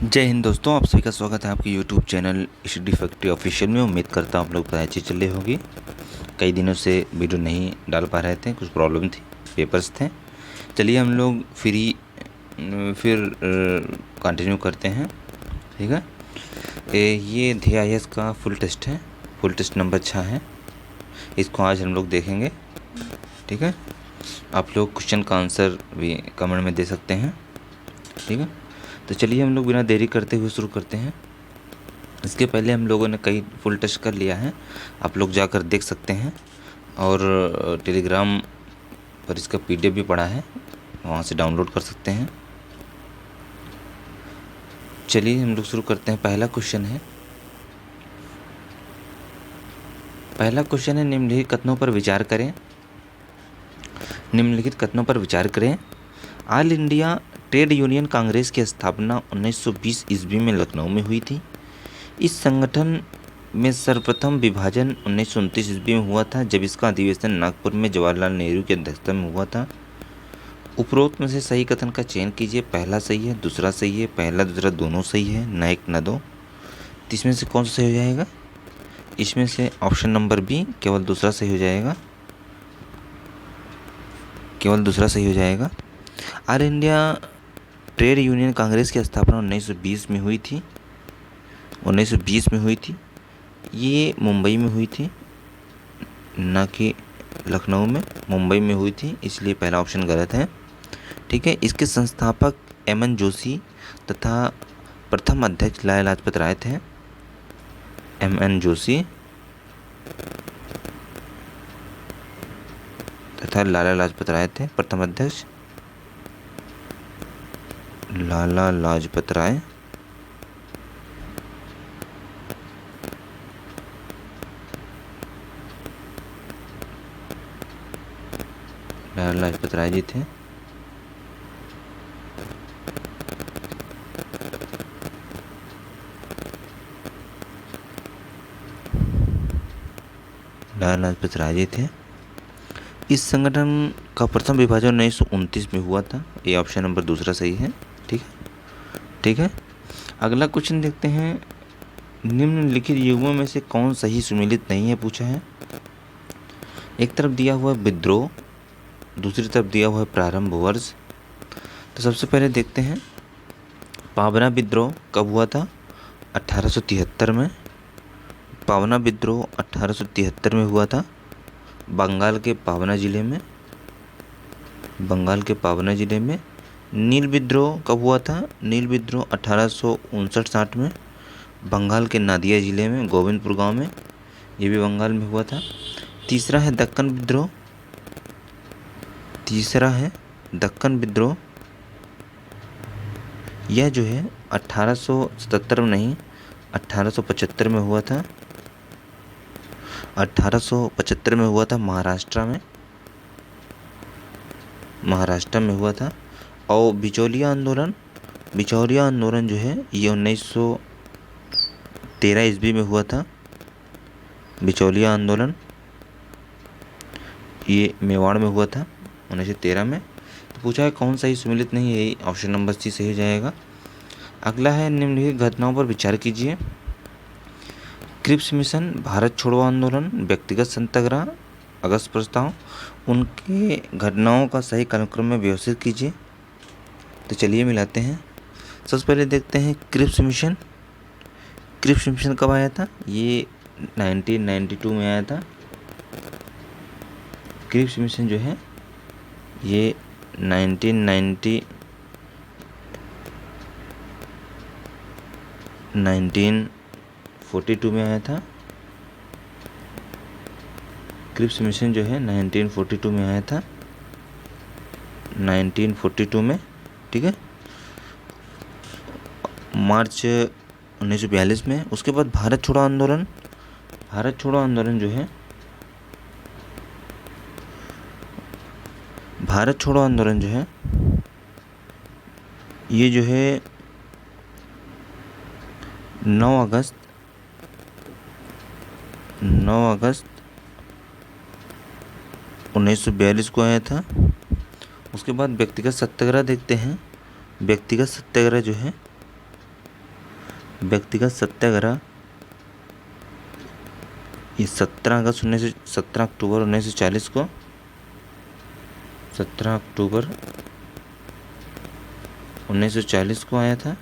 जय हिंद दोस्तों, आप सभी का स्वागत है आपके YouTube channel study factory official में। उम्मीद करता हूँ आप लोग पढ़ाई अच्छी चल रही होगी। कई दिनों से वीडियो नहीं डाल पा रहे थे, कुछ प्रॉब्लम थी, पेपर्स थे। चलिए हम लोग फिर कंटिन्यू करते हैं। ठीक है। ये DIS का फुल टेस्ट है, फुल टेस्ट नंबर 6 है। इसको आज हम लोग देखेंगे। ठीक है। आप लोग क्वेश्चन का आंसर भी कमेंट में दे सकते हैं। ठीक है। तो चलिए हम लोग बिना देरी करते हुए शुरू करते हैं। इसके पहले हम लोगों ने कई फुल टेस्ट कर लिया है, आप लोग जाकर देख सकते हैं। और टेलीग्राम पर इसका PDF भी पड़ा है, वहाँ से डाउनलोड कर सकते हैं। चलिए हम लोग शुरू करते हैं। पहला क्वेश्चन है निम्नलिखित कथनों पर विचार करें। All India trade union Congress की स्थापना 1920 ईस्वी में लखनऊ में हुई थी। इस संगठन में सर्वप्रथम विभाजन 1929 ईस्वी में हुआ था, जब इसका अधिवेशन नागपुर में जवाहरलाल नेहरू की अध्यक्षता में हुआ था। उपरोक्त में से सही कथन का चयन कीजिए। पहला सही है, दूसरा सही है, पहला दूसरा दोनों सही है, न एक न दो। तो इसमें से कौन सा सही हो जाएगा? इसमें से ऑप्शन नंबर बी, केवल दूसरा सही हो जाएगा। All India trade union Congress की स्थापना 1920 में हुई थी। ये मुंबई में हुई थी, ना कि लखनऊ में। मुंबई में हुई थी, इसलिए पहला ऑप्शन गलत है। ठीक है। इसके संस्थापक MN जोशी तथा प्रथम अध्यक्ष लाला लाजपत राय थे। MN जोशी तथा लाला लाजपत राय थे प्रथम अध्यक्ष। लाला लाजपत राय जी थे। लाला लाजपत राय जी थे। इस संगठन का प्रथम विभाजन 1929 में हुआ था। ये ऑप्शन नंबर दूसरा सही है। ठीक है। अगला क्वेश्चन देखते हैं। निम्नलिखित युग्मों में से कौन सही सुमेलित नहीं है, पूछा है। एक तरफ दिया हुआ है विद्रोह, दूसरी तरफ दिया हुआ है प्रारंभ वर्ष। तो सबसे पहले देखते हैं, पावना विद्रोह कब हुआ था? 1873 में। पावना विद्रोह 1873 में हुआ था, बंगाल के पावना जिले में। नील विद्रोह कब हुआ था? नील विद्रोह 1859-60 में, बंगाल के नादिया जिले में, गोविंदपुर गांव में। ये भी बंगाल में हुआ था। तीसरा है दक्कन विद्रोह। यह जो है 1877 में नहीं, 1875 में हुआ था। 1875 में हुआ था, महाराष्ट्र में हुआ था। और बिचौलिया आंदोलन जो है ये 1913 ईस्वी में हुआ था। बिचौलिया आंदोलन ये मेवाड़ में हुआ था 1913 में। तो पूछा है कौन सा ही सुमेलित नहीं है, यही ऑप्शन नंबर सी सही हो जाएगा। अगला है, निम्नलिखित घटनाओं पर विचार कीजिए। क्रिप्स मिशन, भारत छोड़ो आंदोलन, व्यक्तिगत सत्याग्रह, अगस्त प्रस्ताव, उनके घटनाओं का सही कालक्रम में व्यवस्थित कीजिए। तो चलिए मिलाते हैं। सबसे पहले देखते हैं क्रिप्स मिशन कब आया था? ये 1992 में आया था। क्रिप्स मिशन जो है ये 1942 में आया था। क्रिप्स मिशन जो है 1942 में आया था, 1942 में। ठीक है। मार्च 1942 में। उसके बाद भारत छोड़ो आंदोलन जो है, ये जो है 9 अगस्त 1942 को आया था। उसके बाद व्यक्तिगत सत्याग्रह देखते हैं। व्यक्तिगत सत्याग्रह जो है व्यक्तिगत सत्याग्रह ये 17 अक्टूबर 1940 को 17 अक्टूबर 1940 को आया था।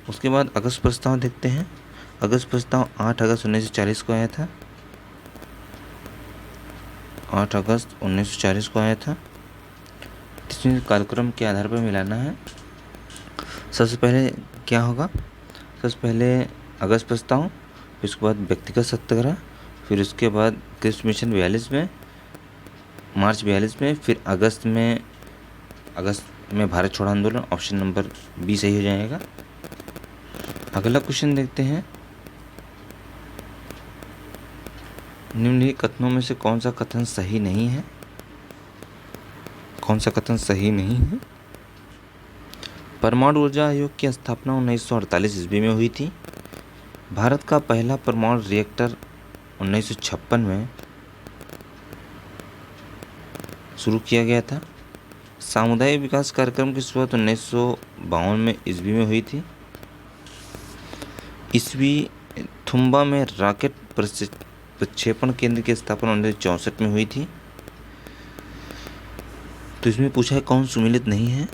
उसके बाद अगस्त प्रस्ताव देखते हैं। अगस्त प्रस्ताव 8 अगस्त 1940 को आया था। 8 अगस्त 1940 को आया था। इसमें कार्यक्रम के आधार पर मिलाना है। सबसे पहले क्या होगा? सबसे पहले अगस्त प्रस्ताव, फिर उसके बाद व्यक्तिगत सत्याग्रह, फिर उसके बाद कृषि मिशन 42 में, मार्च 42 में, फिर अगस्त में भारत छोड़ो आंदोलन। ऑप्शन नंबर बी सही हो जाएगा। अगला क्वेश्चन देखते हैं। निम्नलिखित कथनों में से कौन सा कथन सही नहीं है? कौन सा कथन सही नहीं है? परमाणु ऊर्जा आयोग की स्थापना 1948 ईस्वी में हुई थी। भारत का पहला परमाणु रिएक्टर 1956 में शुरू किया गया था। सामुदायिक विकास कार्यक्रम की शुरुआत 1952 में ईस्वी में हुई थी। थुम्बा में रॉकेट प्रक्षेपण केंद्र की स्थापना 1964 में हुई थी। तो इसमें पूछा है कौन सुमेलित नहीं है,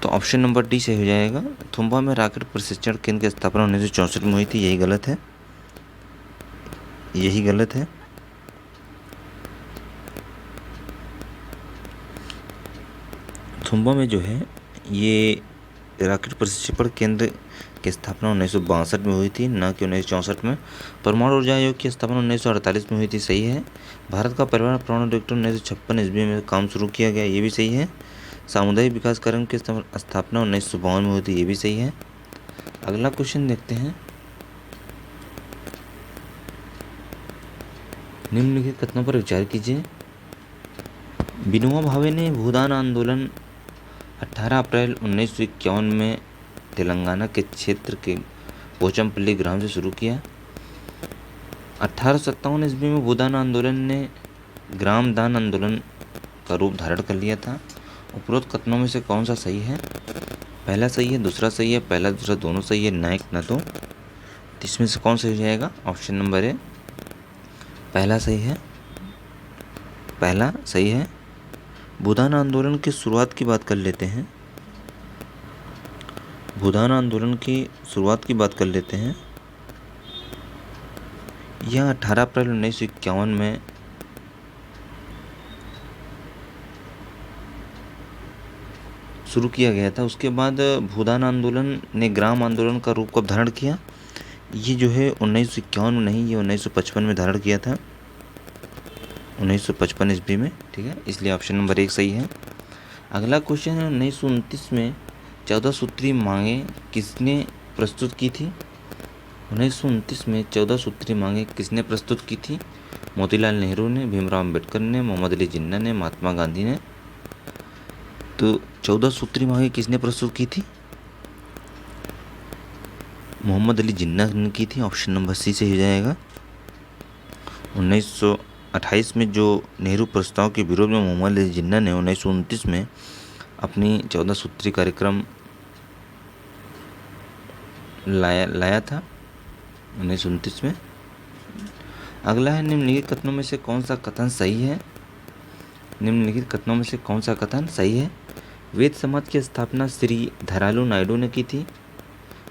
तो ऑप्शन नंबर डी सही हो जाएगा। थुम्बा में रॉकेट प्रशिक्षण केंद्र की स्थापना 1964 में हुई थी। यही गलत है, यही गलत है। थुम्बा में जो है ये रॉकेट प्रशिक्षण केंद्र की स्थापना 1962 में हुई थी, न कि 1964 में। परमाणु ऊर्जा आयोग की स्थापना 1948 में हुई थी। सही है। भारत का पहला परमाणु रिएक्टर 1956 ईस्वी में काम शुरू किया गया। ये भी सही है। सामुदायिक विकास कार्यक्रम की स्थापना 1952 में हुई थी। ये भी सही है। अगला क्वेश्चन देखते हैं। निम्नलिखित कथनों पर विचार कीजिए। विनोबा भावे ने भूदान आंदोलन 18 अप्रैल 1951 में तेलंगाना के क्षेत्र के पोचमपल्ली ग्राम से शुरू किया। 1857 ईस्वी में भूदान आंदोलन ने ग्राम दान आंदोलन का रूप धारण कर लिया था। उपरोक्त कथनों में से कौन सा सही है? पहला सही है, दूसरा सही है, पहला दूसरा दोनों सही है, ना एक ना दो। इसमें से कौन सही हो जाएगा? ऑप्शन नंबर ए पहला सही है, पहला सही है। भूदान आंदोलन की शुरुआत की बात कर लेते हैं। भूदान आंदोलन की शुरुआत की बात कर लेते हैं। यह 18 अप्रैल 1951 में शुरू किया गया था। उसके बाद भूदान आंदोलन ने ग्राम आंदोलन का रूप कब धारण किया? ये जो है 1951 में नहीं, ये 1955 में धारण किया था, 1955 ईस्वी में। ठीक है, इसलिए ऑप्शन नंबर 1 सही है। अगला क्वेश्चन है 1929 में 14 सूत्री मांगें किसने प्रस्तुत की थी? 1929 में 14 सूत्री मांगें किसने प्रस्तुत की थी? मोतीलाल नेहरू ने, भीमराव अम्बेडकर ने, मोहम्मद अली जिन्ना ने, महात्मा गांधी ने। तो 14 सूत्री मांगें किसने प्रस्तुत की थी? मोहम्मद अली जिन्ना ने की थी। ऑप्शन नंबर सी से हो जाएगा। 1928 में जो नेहरू प्रस्ताव के विरोध में मोहम्मद अली जिन्ना ने 1929 में अपनी 14 सूत्री कार्यक्रम लाया था 1929 में। अगला है निम्नलिखित कथनों में से कौन सा कथन सही है? निम्नलिखित कथनों में से कौन सा कथन सही है? वेद समाज की स्थापना श्री धरालू नायडू ने की थी।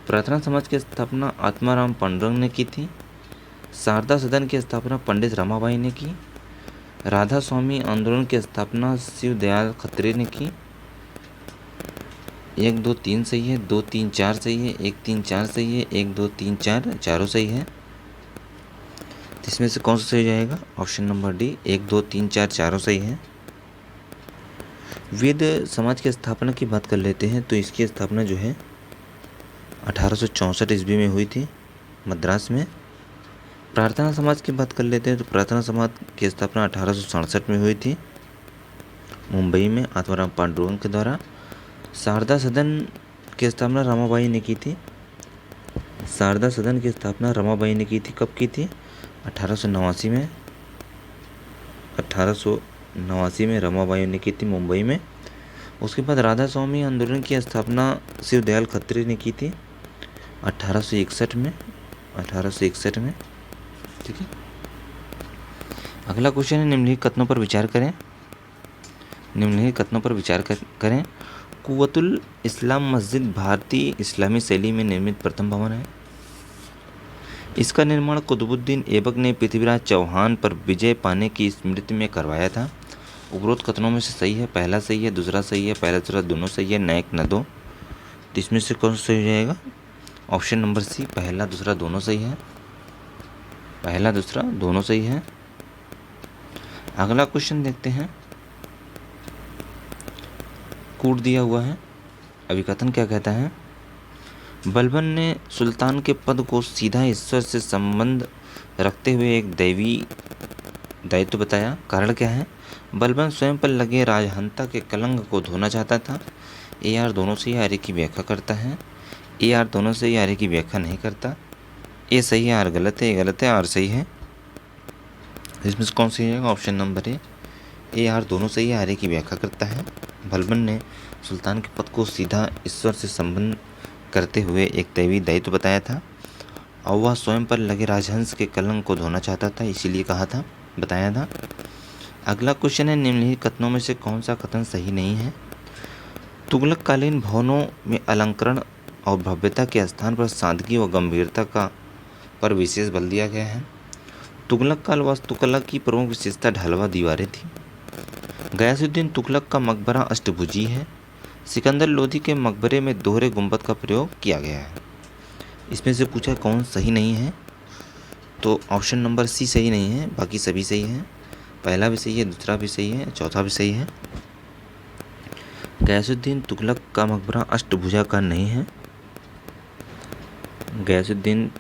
प्रार्थना समाज की स्थापना आत्माराम पांडुरंग ने की थी। शारदा सदन की स्थापना पंडित रमाबाई ने की। राधा स्वामी आंदोलन की स्थापना शिव दयाल खत्री ने की। 1 2 3 सही है, 2 3 4 सही है, 1 3 4 सही है, 1 2 3 4 चारों सही है। इसमें से कौन सा सही जाएगा? ऑप्शन नंबर डी 1 2 3 4 चारों सही है। वेद समाज की स्थापना की बात कर लेते हैं। तो इसकी स्थापना जो है 1864 ईस्वी में हुई थी मद्रास में। प्रार्थना समाज की बात कर लेते हैं। तो प्रार्थना समाज की स्थापना 1867 में हुई थी मुंबई में आत्माराम पांडुरंग के द्वारा। शारदा सदन की स्थापना रमाबाई ने की थी। शारदा सदन की स्थापना रमाबाई ने की थी। कब की थी? 1889 में। 1889 में रमाबाई ने की थी मुंबई में। उसके बाद राधा स्वामी आंदोलन की स्थापना शिव दयाल खत्री ने की थी 1861 में, 1861 में, ठीक है। अगला क्वेश्चन है, निम्नलिखित कथनों पर विचार करें। निम्नलिखित कथनों पर विचार करें। कुव्वतुल इस्लाम मस्जिद भारतीय इस्लामी शैली में निर्मित प्रथम भवन है। इसका निर्माण कुतुबुद्दीन ऐबक ने पृथ्वीराज चौहान पर विजय पाने की स्मृति में करवाया था। उपरोक्त कथनों में से सही है, पहला सही है, दूसरा सही है, पहला दूसरा दोनों सही है, न एक न दो। तो इसमें से कौन सा सही हो जाएगा? ऑप्शन नंबर सी, पहला दूसरा दोनों सही है, पहला दूसरा दोनों सही है। अगला क्वेश्चन देखते हैं, कूट दिया हुआ है। अभिकथन क्या कहता है? बलबन ने सुल्तान के पद को सीधा ईश्वर से संबंध रखते हुए एक दैवी दायित्व बताया। कारण क्या है? बलबन स्वयं पर लगे राजहंता के कलंक को धोना चाहता था। ए आर दोनों से ही आर्य की व्याख्या करता है, ए आर दोनों से ही आर्य की व्याख्या नहीं करता। ए सही है, आर गलत है, ए गलत है, आर सही है। इसमें से कौन सही है? ऑप्शन नंबर ए आर दोनों से ही आर्य की व्याख्या करता है। बलबन ने सुल्तान के पद को सीधा ईश्वर से संबंध करते हुए एक दैवी दायित्व बताया था और वह स्वयं पर लगे राजहंस के कलंक को धोना चाहता था, इसीलिए कहा था, बताया था। अगला क्वेश्चन है, निम्नलिखित कथनों में से कौन सा कथन सही नहीं है? तुगलककालीन भवनों में अलंकरण और भव्यता के स्थान पर सादगी व गंभीरता का पर विशेष बल दिया गया है। तुगलक काल वास्तुकला की प्रमुख विशेषता ढलवा दीवारें थी। गयासुद्दीन तुगलक का मकबरा अष्टभुजी है। सिकंदर लोधी के मकबरे में दोहरे गुंबद का प्रयोग किया गया है। इसमें से पूछा कौन सही नहीं है? तो ऑप्शन नंबर सी सही नहीं है, बाकी सभी सही हैं। पहला भी सही है, दूसरा भी सही है, चौथा भी सही है। गयासुद्दीन तुगलक का मकबरा अष्टभुजाकार नहीं है। गयासुद्दीन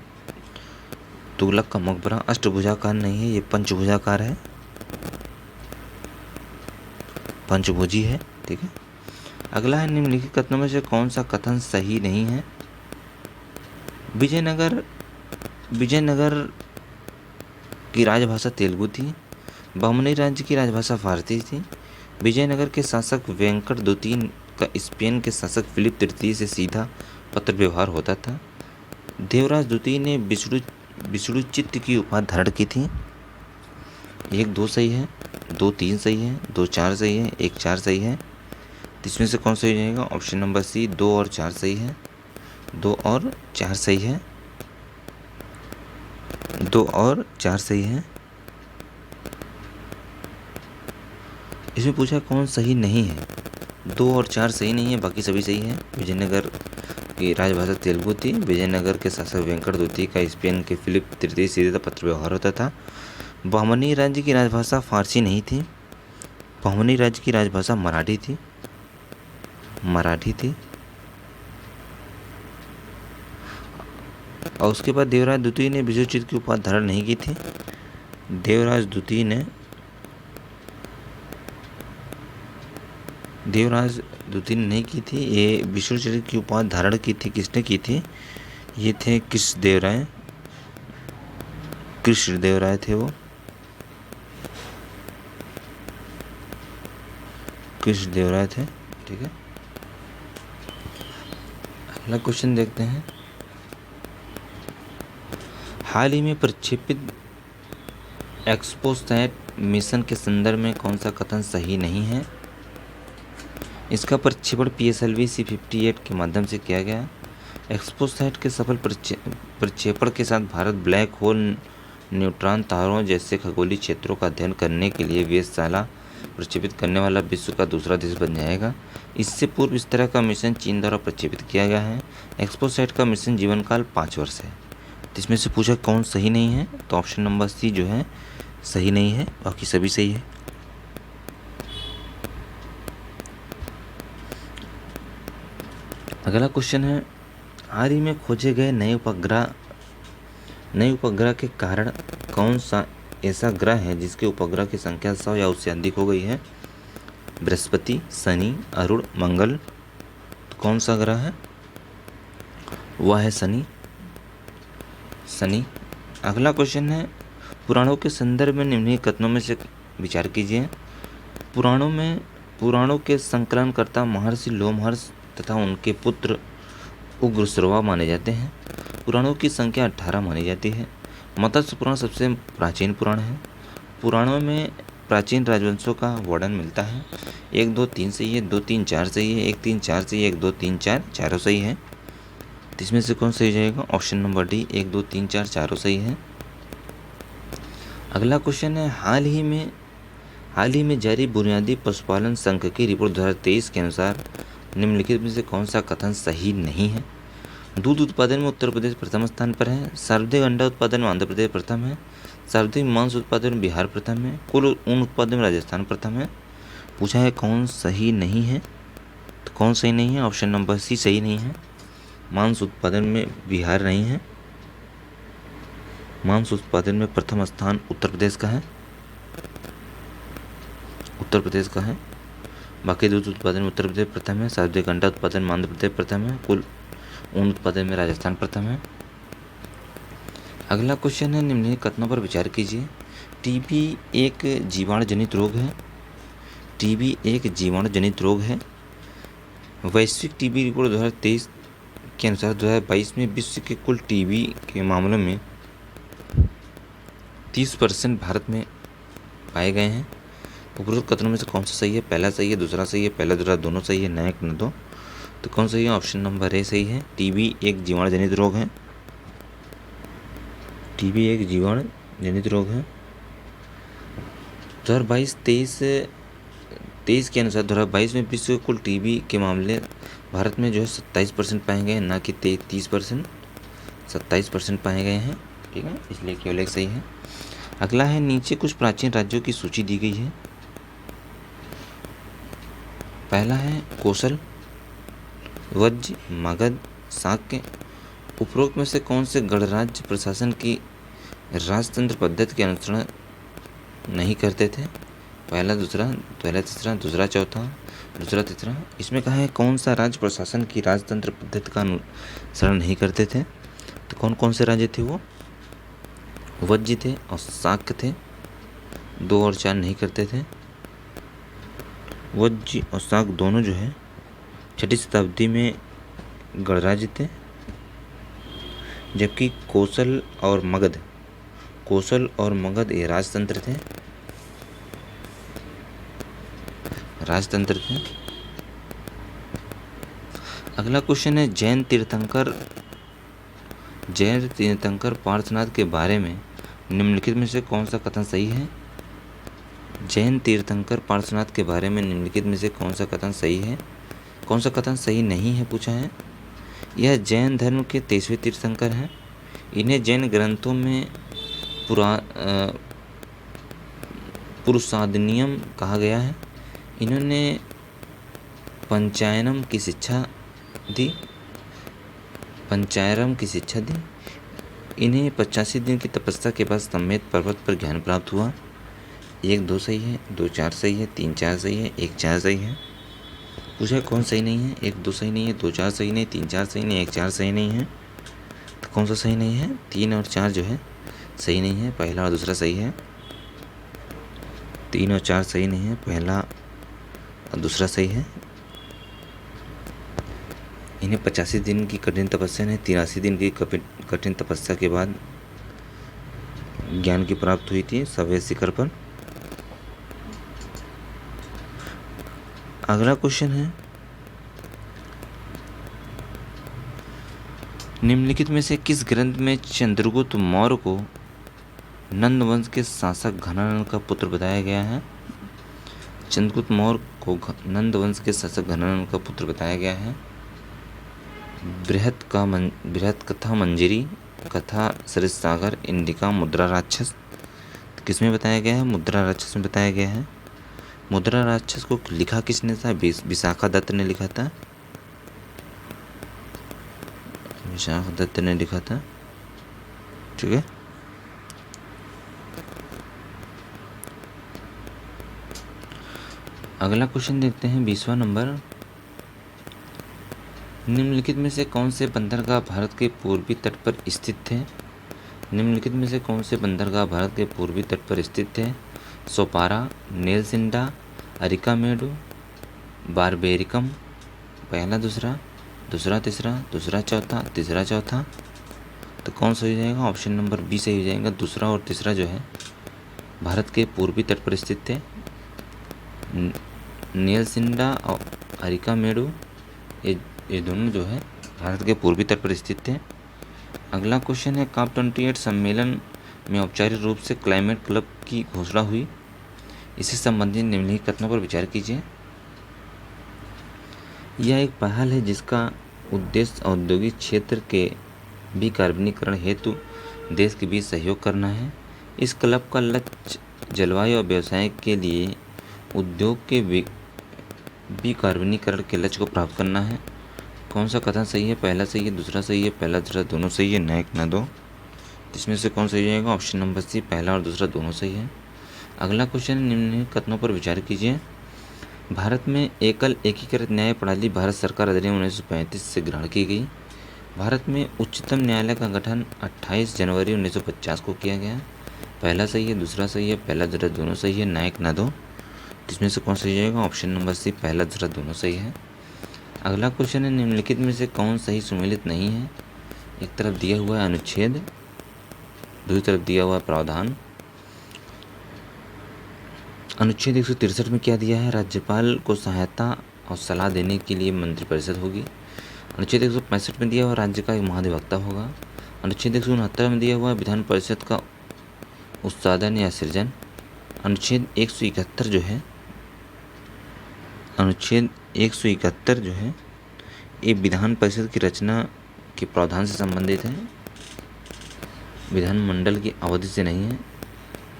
तुगलक का मकबरा अष्टभुजाकार नहीं है, ये पंचभुजाकार है, पंचभुजी है, ठीक है। अगला है, निम्नलिखित कथनों में से कौन सा कथन सही नहीं है? विजयनगर की राजभाषा तेलुगु थी। बहमनी राज्य की राजभाषा फारसी थी। विजयनगर के शासक वेंकट द्वितीय का स्पेन के शासक फिलिप तृतीय से सीधा पत्र व्यवहार होता था। देवराज द्वितीय ने विष्णुचित्त की उपाधि धारण की थी। 1 2 सही है, 2 3 सही है, 2 4 सही है, 1 4 सही है। इसमें से कौन सही हो जाएगा? ऑप्शन नंबर सी, 2 और 4 सही है, 2 और 4 सही है, 2 और 4 सही है। इसमें पूछा कौन सही नहीं है? 2 और 4 सही नहीं है, बाकी सभी सही है। विजयनगर की राजभाषा तेलुगु थी। विजयनगर के शासक वेंकट द्वितीय का स्पेन के फिलिप तृतीय सीधा पत्र व्यवहार होता था। बहमनी राज्य की राजभाषा फारसी नहीं थी। बहमनी राज्य की राजभाषा मराठी थी, मराठी थी। और उसके बाद देवराज द्वितीय ने विष्णुचित्त की उपाधि धारण नहीं की थी। देवराज द्वितीय ने नहीं की थी, ये विष्णुचित्त की उपाधि धारण की थी। किसने की थी? ये थे कृष्णदेवराय, कृष्णदेवराय थे वो, कृष्णदेवराय थे, ठीक है। अगला क्वेश्चन देखते हैं, हाल ही में प्रक्षेपित एक्सपोसैट मिशन के संदर्भ में कौन सा कथन सही नहीं है? इसका प्रक्षेपण PSLV C-58 के माध्यम से किया गया। एक्सपोसैट के सफल प्रक्षेपण के साथ भारत ब्लैक होल, न्यूट्रॉन तारों जैसे खगोलीय क्षेत्रों का अध्ययन करने के लिए वेधशाला प्रक्षेपित करने वाला विश्व का दूसरा देश बन जाएगा। इससे पूर्व इस तरह का मिशन चीन द्वारा प्रक्षेपित किया गया है। एक्सपोसैट का मिशन जीवन काल 5 वर्ष है। इसमें से पूछा कौन सही नहीं है? तो ऑप्शन नंबर सी जो है सही नहीं है, बाकी सभी सही है। अगला क्वेश्चन है, हाल ही में खोजे गए नए उपग्रह के कारण कौन सा ऐसा ग्रह है जिसके उपग्रह की संख्या 100 या उससे अधिक हो गई है? बृहस्पति, शनि, अरुण, मंगल। तो कौन सा ग्रह है? वह है शनि। अगला क्वेश्चन है, पुराणों के संदर्भ में निम्नलिखित कथनों में से विचार कीजिए। पुराणों के संकलनकर्ता महर्षि लोमहर्ष तथा उनके पुत्र उग्रश्रवा माने जाते हैं। पुराणों की संख्या 18 मानी जाती है। मत्स्य पुराण सबसे प्राचीन पुराण है। पुराणों में प्राचीन राजवंशों का वर्णन मिलता है। 1 2 3 सही है, 2 3 4 सही है, 1 3 4 सही है, 1 2 3 4 चारों सही है। तो इसमें से कौन सही जाएगा? ऑप्शन नंबर डी, 1 2 3 4 चारों सही है। अगला क्वेश्चन है, हाल ही में जारी बुनियादी पशुपालन संघ की रिपोर्ट 2023 के अनुसार निम्नलिखित में से कौन सा कथन सही नहीं है? दूध उत्पादन में उत्तर प्रदेश प्रथम स्थान पर है। सर्वाधिक अंडा उत्पादन में आंध्र प्रदेश प्रथम है। सर्वाधिक मांस उत्पादन में बिहार प्रथम है। कुल ऊन उत्पादन में राजस्थान प्रथम है। पूछा है कौन सही नहीं है, तो कौन सही नहीं है? ऑप्शन नंबर सी सही नहीं है। मांस उत्पादन में बिहार नहीं है। मांस उत्पादन में प्रथम स्थान उत्तर प्रदेश का है। उत्तर प्रदेश का है। बाकी दूध उत्पादन में उत्तर प्रदेश प्रथम है। सर्वाधिक अंडा उत्पादन में आंध्र प्रदेश प्रथम है। कुल ऊन उत्पादन में राजस्थान प्रथम है। अगला क्वेश्चन है, निम्नलिखित कथनों पर विचार कीजिए। टीबी एक जीवाणु जनित रोग है। टीबी एक जीवाणु जनित रोग है। वैश्विक टीबी रिपोर्ट 2023 के अनुसार 2022 में विश्व के कुल टीबी के मामलों में 30% भारत में पाए गए हैं। उपरोक्त कथनों में से कौन सा सही है? पहला सही है, दूसरा सही है, पहला दूसरा दोनों सही है, न एक न दो। तो कौन सही है? ऑप्शन नंबर ए सही है। टीबी एक जीवाणु जनित रोग है। टीबी एक जीवाणु जनित रोग है। 2022-23 के अनुसार 2022 में विश्व के कुल टीबी के मामले भारत में जो है 27% पाए गए हैं, ना कि 30%। 27% पाए गए हैं, ठीक है, इसलिए केवल एक सही है। अगला है, नीचे कुछ प्राचीन राज्यों की सूची दी गई है। पहला है कोसल, वज्ज, मगध, शाक्य। उपरोक्त में से कौन से गणराज्य प्रशासन की राजतंत्र पद्धति के अनुसरण नहीं करते थे? पहला तीसरा, दूसरा चौथा, दूसरा तीसरा। इसमें कहा है कौन सा राज्य प्रशासन की राजतंत्र पद्धति का अनुसरण नहीं करते थे? तो कौन कौन से राज्य थे वो? वज्ज थे और शाक्य थे। 2 और 4 नहीं करते थे। वज्ज और शाक्य दोनों जो है 6ठी शताब्दी में गणराज्य थे, जबकि कोसल और मगध ये राजतंत्र थे। अगला क्वेश्चन है, जैन तीर्थंकर पार्श्वनाथ के बारे में निम्नलिखित में से कौन सा कथन सही है? जैन तीर्थंकर पार्श्वनाथ के बारे में निम्नलिखित में से कौन सा कथन सही है? कौन सा कथन सही नहीं है पूछा है। यह जैन धर्म के 23वें तीर्थंकर हैं। इन्हें जैन ग्रंथों में पुरुषादनियम कहा गया है। इन्होंने पंचायनम की शिक्षा दी। इन्हें 85 दिन की तपस्या के बाद सम्मेत पर्वत पर ज्ञान प्राप्त हुआ। 1 2 सही है, 2 4 सही है, 3 4 सही है, 1 4 सही है। पूछा कौन सही नहीं है? 1 2 सही नहीं है, 2 4 सही नहीं, 3 4 सही नहीं, 1 4 सही नहीं है। तो कौन सा सही नहीं है? 3 और 4 जो है सही नहीं है, पहला और दूसरा सही है। 3 और 4 सही नहीं है, पहला और दूसरा सही है। इन्हें 85 दिन की कठिन तपस्या ने 83 दिन की कठिन तपस्या के बाद ज्ञान की प्राप्ति हुई थी सफेद शिखर पर। अगला क्वेश्चन है, निम्नलिखित में से किस ग्रंथ में चंद्रगुप्त मौर्य को नंद वंश के शासक घनानंद का पुत्र बताया गया है? चंद्रगुप्त मौर्य को नंद वंश के शासक घनानंद का पुत्र बताया गया है। बृहत कथा मंजरी, कथा सरितसागर, इंडिका, मुद्रा राक्षस। किसमें बताया गया है? मुद्रा राक्षस में बताया गया है। मुद्रा राक्षस को लिखा किसने था? विशाखा दत्त ने लिखा था। विशाखा दत्त ने लिखा था, ठीक है। अगला क्वेश्चन देखते हैं 20वां नंबर। निम्नलिखित में से कौन से बंदरगाह भारत के पूर्वी तट पर स्थित थे? निम्नलिखित में से कौन से बंदरगाह भारत के पूर्वी तट पर स्थित थे? सोपारा, नेलसिंडा, अरिकामेडु, बारबेरिकम। पहला दूसरा, दूसरा तीसरा, दूसरा चौथा, तीसरा चौथा। तो कौन सही हो जाएगा? ऑप्शन नंबर बी सही हो जाएगा। दूसरा और तीसरा जो है भारत के पूर्वी तट पर स्थित थे। नियलसिंडा और अरिकामेडु ये दोनों जो है भारत के पूर्वी तट पर स्थित थे। अगला क्वेश्चन है COP 28 सम्मेलन में औपचारिक रूप से क्लाइमेट क्लब की घोषणा हुई। इससे संबंधित निम्नलिखित कथनों पर विचार कीजिए। यह एक पहल है जिसका उद्देश्य औद्योगिक क्षेत्र के विकार्बनीकरण हेतु देश के बीच सहयोग करना है। इस क्लब का लक्ष्य जलवायु और व्यवसाय के लिए उद्योग के विकार्बनीकरण के लक्ष्य को प्राप्त करना है। कौन सा कथन सही है? पहला सही है, दूसरा सही है, पहला दूसरा दोनों सही है, ना एक ना दो। इसमें से कौन सही जाएगा? ऑप्शन नंबर सी, पहला और दूसरा दोनों सही है। अगला क्वेश्चन, निम्नलिखित कथनों पर विचार कीजिए। भारत में एकल एकीकृत न्याय प्रणाली भारत सरकार अधिनियम 1935 से ग्रहण की गई। भारत में उच्चतम न्यायालय का गठन 28 जनवरी 1950 को किया गया। पहला सही है, दूसरा सही है, पहला दूसरा दोनों सही है, ना एक ना दो। इसमें से कौन सही जाएगा? ऑप्शन नंबर सी, पहला दूसरा दोनों सही है। अगला क्वेश्चन है, निम्नलिखित में से कौन सही सुमेलित नहीं है? एक तरफ दिया हुआ है अनुच्छेद, दूसरी तरफ दिया हुआ है प्रावधान। अनुच्छेद 163 में क्या दिया है? राज्यपाल को सहायता और सलाह देने के लिए मंत्रिपरिषद होगी। अनुच्छेद 165 में दिया हुआ राज्य का एक महाधिवक्ता होगा। अनुच्छेद 169 में दिया हुआ विधान परिषद का उत्साधन या सृजन। अनुच्छेद 171 जो है ये विधान परिषद की रचना के प्रावधान से संबंधित है, विधानमंडल की अवधि से नहीं है।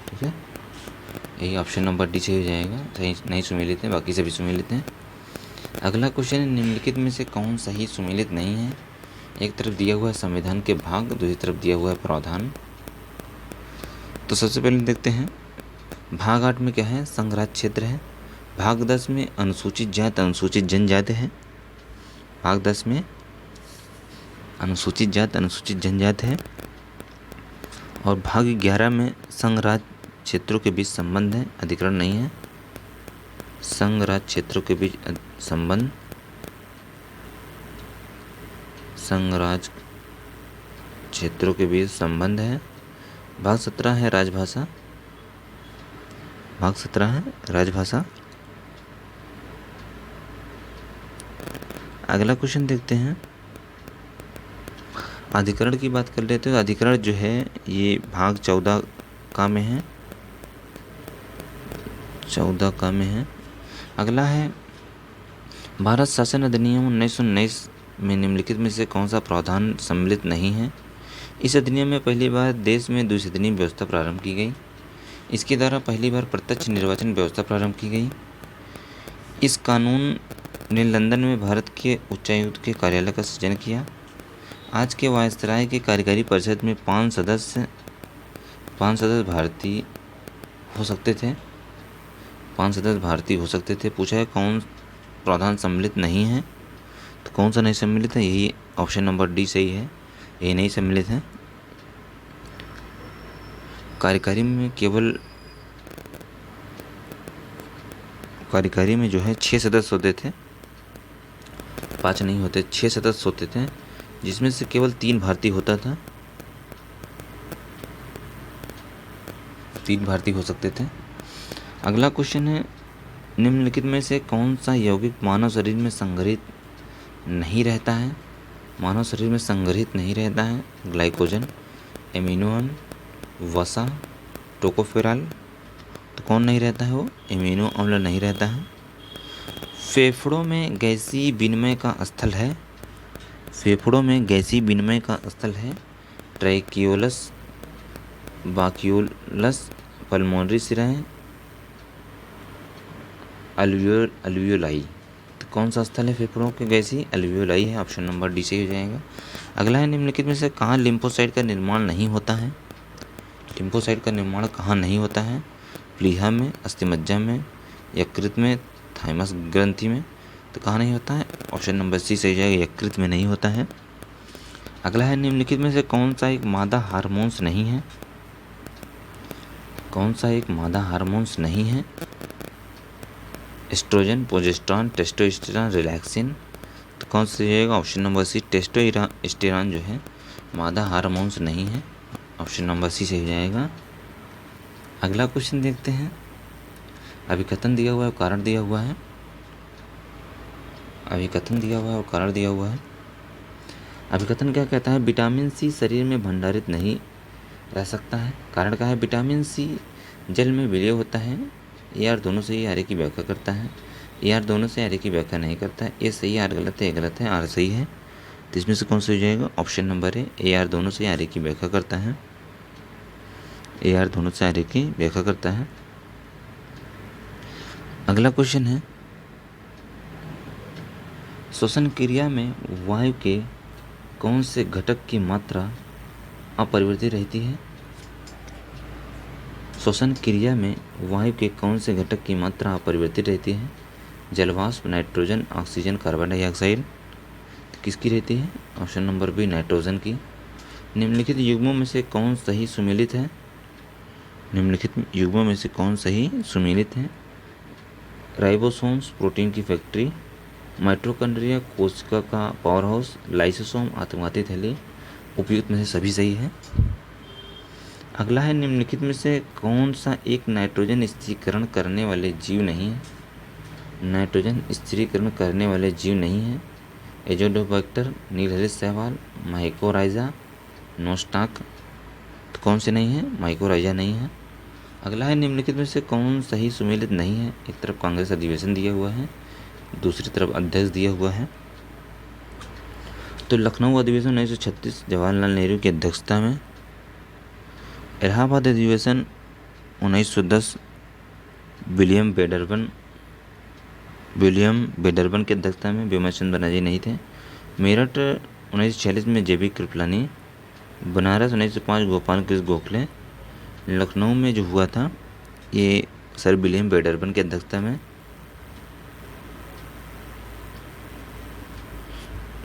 ठीक है, यही ऑप्शन नंबर डी सही हो जाएगा। सही नहीं सुमेलित हैं, बाकी सभी सुमेलित हैं। अगला क्वेश्चन है, निम्नलिखित में से कौन सही सुमेलित नहीं है? एक तरफ दिया हुआ है संविधान के भाग, दूसरी तरफ दिया हुआ है प्रावधान। तो सबसे पहले देखते हैं भाग 8 में क्या है? संघराज्य क्षेत्र है। भाग 10 में अनुसूचित जाति अनुसूचित जनजाति है। भाग 10 में अनुसूचित जाति अनुसूचित जनजाति है। और भाग 11 में संघराज्य क्षेत्रों के बीच संबंध है, अधिकरण नहीं है। संघराज्य क्षेत्रों के बीच संबंध, संघराज्य क्षेत्रों के बीच संबंध है। भाग 17 है राजभाषा, भाग 17 है राजभाषा। अगला क्वेश्चन देखते हैं, अधिकरण की बात कर लेते हैं। अधिकरण जो है ये भाग 14 का में है, 14 का में है। अगला है भारत शासन अधिनियम 1919 में निम्नलिखित में से कौन सा प्रावधान सम्मिलित नहीं है? इस अधिनियम में पहली बार देश में द्विसदनीय व्यवस्था प्रारंभ की गई। इसके द्वारा पहली बार प्रत्यक्ष निर्वाचन व्यवस्था प्रारंभ की गई। इस कानून ने लंदन में भारत के उच्चायुक्त के कार्यालय का सृजन किया। आज के वायसराय के कार्यकारी परिषद में 5 सदस्य भारतीय हो सकते थे। 5 सदस्य भारतीय हो सकते थे। पूछा है कौन प्रावधान सम्मिलित नहीं है, तो कौन सा नहीं सम्मिलित है? यही ऑप्शन नंबर डी सही है, यही नहीं सम्मिलित है। कार्यकारी में जो है 6 सदस्य होते थे, 5 नहीं होते, 6 सदस्य होते थे, जिसमें से केवल 3 भारतीय होता था, 3 भारतीय हो सकते थे। अगला क्वेश्चन है, निम्नलिखित में से कौन सा यौगिक मानव शरीर में संग्रहित नहीं रहता है? मानव शरीर में संग्रहित नहीं रहता है। ग्लाइकोजन, एमिनो, वसा, टोकोफेरॉल। तो कौन नहीं रहता है? वो एमिनो अम्ल नहीं रहता है। फेफड़ों में गैसीय विनिमय का स्थल है। फेफड़ों में गैसीय विनिमय का स्थल है ट्रैकियोलस, बाक्यूलस, पल्मोनरी सिराएं, अल्वियोलाई। तो कौन सा स्थल है फेफड़ों के गैसीय? अल्वियोलाई है, ऑप्शन नंबर डी से हो जाएगा। अगला है, निम्नलिखित में से कहाँ लिम्फोसाइट का निर्माण नहीं होता है? लिम्फोसाइट का निर्माण कहाँ नहीं होता है? प्लीहा में, अस्थिमज्जा में, यकृत में, थाइमस ग्रंथि में। तो कहाँ नहीं होता है? ऑप्शन नंबर सी सही जाएगा, यकृत में नहीं होता है। अगला है, निम्नलिखित में से कौन सा एक मादा हार्मोन्स नहीं है? कौन सा एक मादा हार्मोन्स नहीं है? Oestrogen, progesterone, testosterone, relaxin. तो तो कौन सा सही जाएगा? ऑप्शन नंबर सी, टेस्टोस्टेरोन जो है मादा हार्मोन्स नहीं है। ऑप्शन नंबर सी सही जाएगा। अगला क्वेश्चन देखते हैं। अभिकथन दिया हुआ है, कारण दिया हुआ है। अभिकथन दिया हुआ है और कारण दिया हुआ है। अभिकथन क्या कहता है? विटामिन सी शरीर में भंडारित नहीं रह सकता है। कारण क्या है? विटामिन सी जल में विलय होता है। ए आर दोनों से ही आर की व्याख्या करता है। ए आर दोनों से आर की व्याख्या नहीं करता है। ए सही, आर गलत है, ए गलत है, आर सही है। तो इसमें से कौन सा हो जाएगा? ऑप्शन नंबर ए आर दोनों से आर की व्याख्या करता है। ए आर दोनों से आर की व्याख्या करता है। अगला क्वेश्चन है, श्वसन क्रिया में वायु के कौन से घटक की मात्रा अपरिवर्तित रहती है? श्वसन क्रिया में वायु के कौन से घटक की मात्रा अपरिवर्तित रहती है? जलवाष्प, नाइट्रोजन, ऑक्सीजन, कार्बन डाइऑक्साइड। किसकी रहती है? ऑप्शन नंबर बी, नाइट्रोजन की। निम्नलिखित युग्मों में से कौन सही सुमेलित है? निम्नलिखित युग्मों में से कौन सही सुमेलित है? राइबोसोम्स प्रोटीन की फैक्ट्री, माइटोकॉन्ड्रिया कोशिका का पावर हाउस, लाइसोसोम आत्मघाती थैली। उपयुक्त में से सभी सही है। अगला है, निम्नलिखित में से कौन सा एक नाइट्रोजन स्थिरीकरण करने वाले जीव नहीं है? नाइट्रोजन स्थिरीकरण करने वाले जीव नहीं है। एजोडोबैक्टर, नीलहरित शैवाल, माइकोराइजा, नोस्टाक। तो कौन से नहीं है? माइकोराइजा नहीं है। अगला है, निम्नलिखित में से कौन सही सुमेलित नहीं है? एक तरफ कांग्रेस अधिवेशन दिया हुआ है, दूसरी तरफ अध्यक्ष दिया हुआ है। तो लखनऊ अधिवेशन 1936 जवाहरलाल नेहरू की अध्यक्षता में, इलाहाबाद अधिवेशन 1910 विलियम बेडरबन की अध्यक्षता में, व्योमचंद बनर्जी नहीं थे। मेरठ 1946 में जेबी कृपलानी, बनारस 1905 गोपाल कृष्ण गोखले। लखनऊ में जो हुआ था ये सर विलियम बेडरबन की अध्यक्षता में,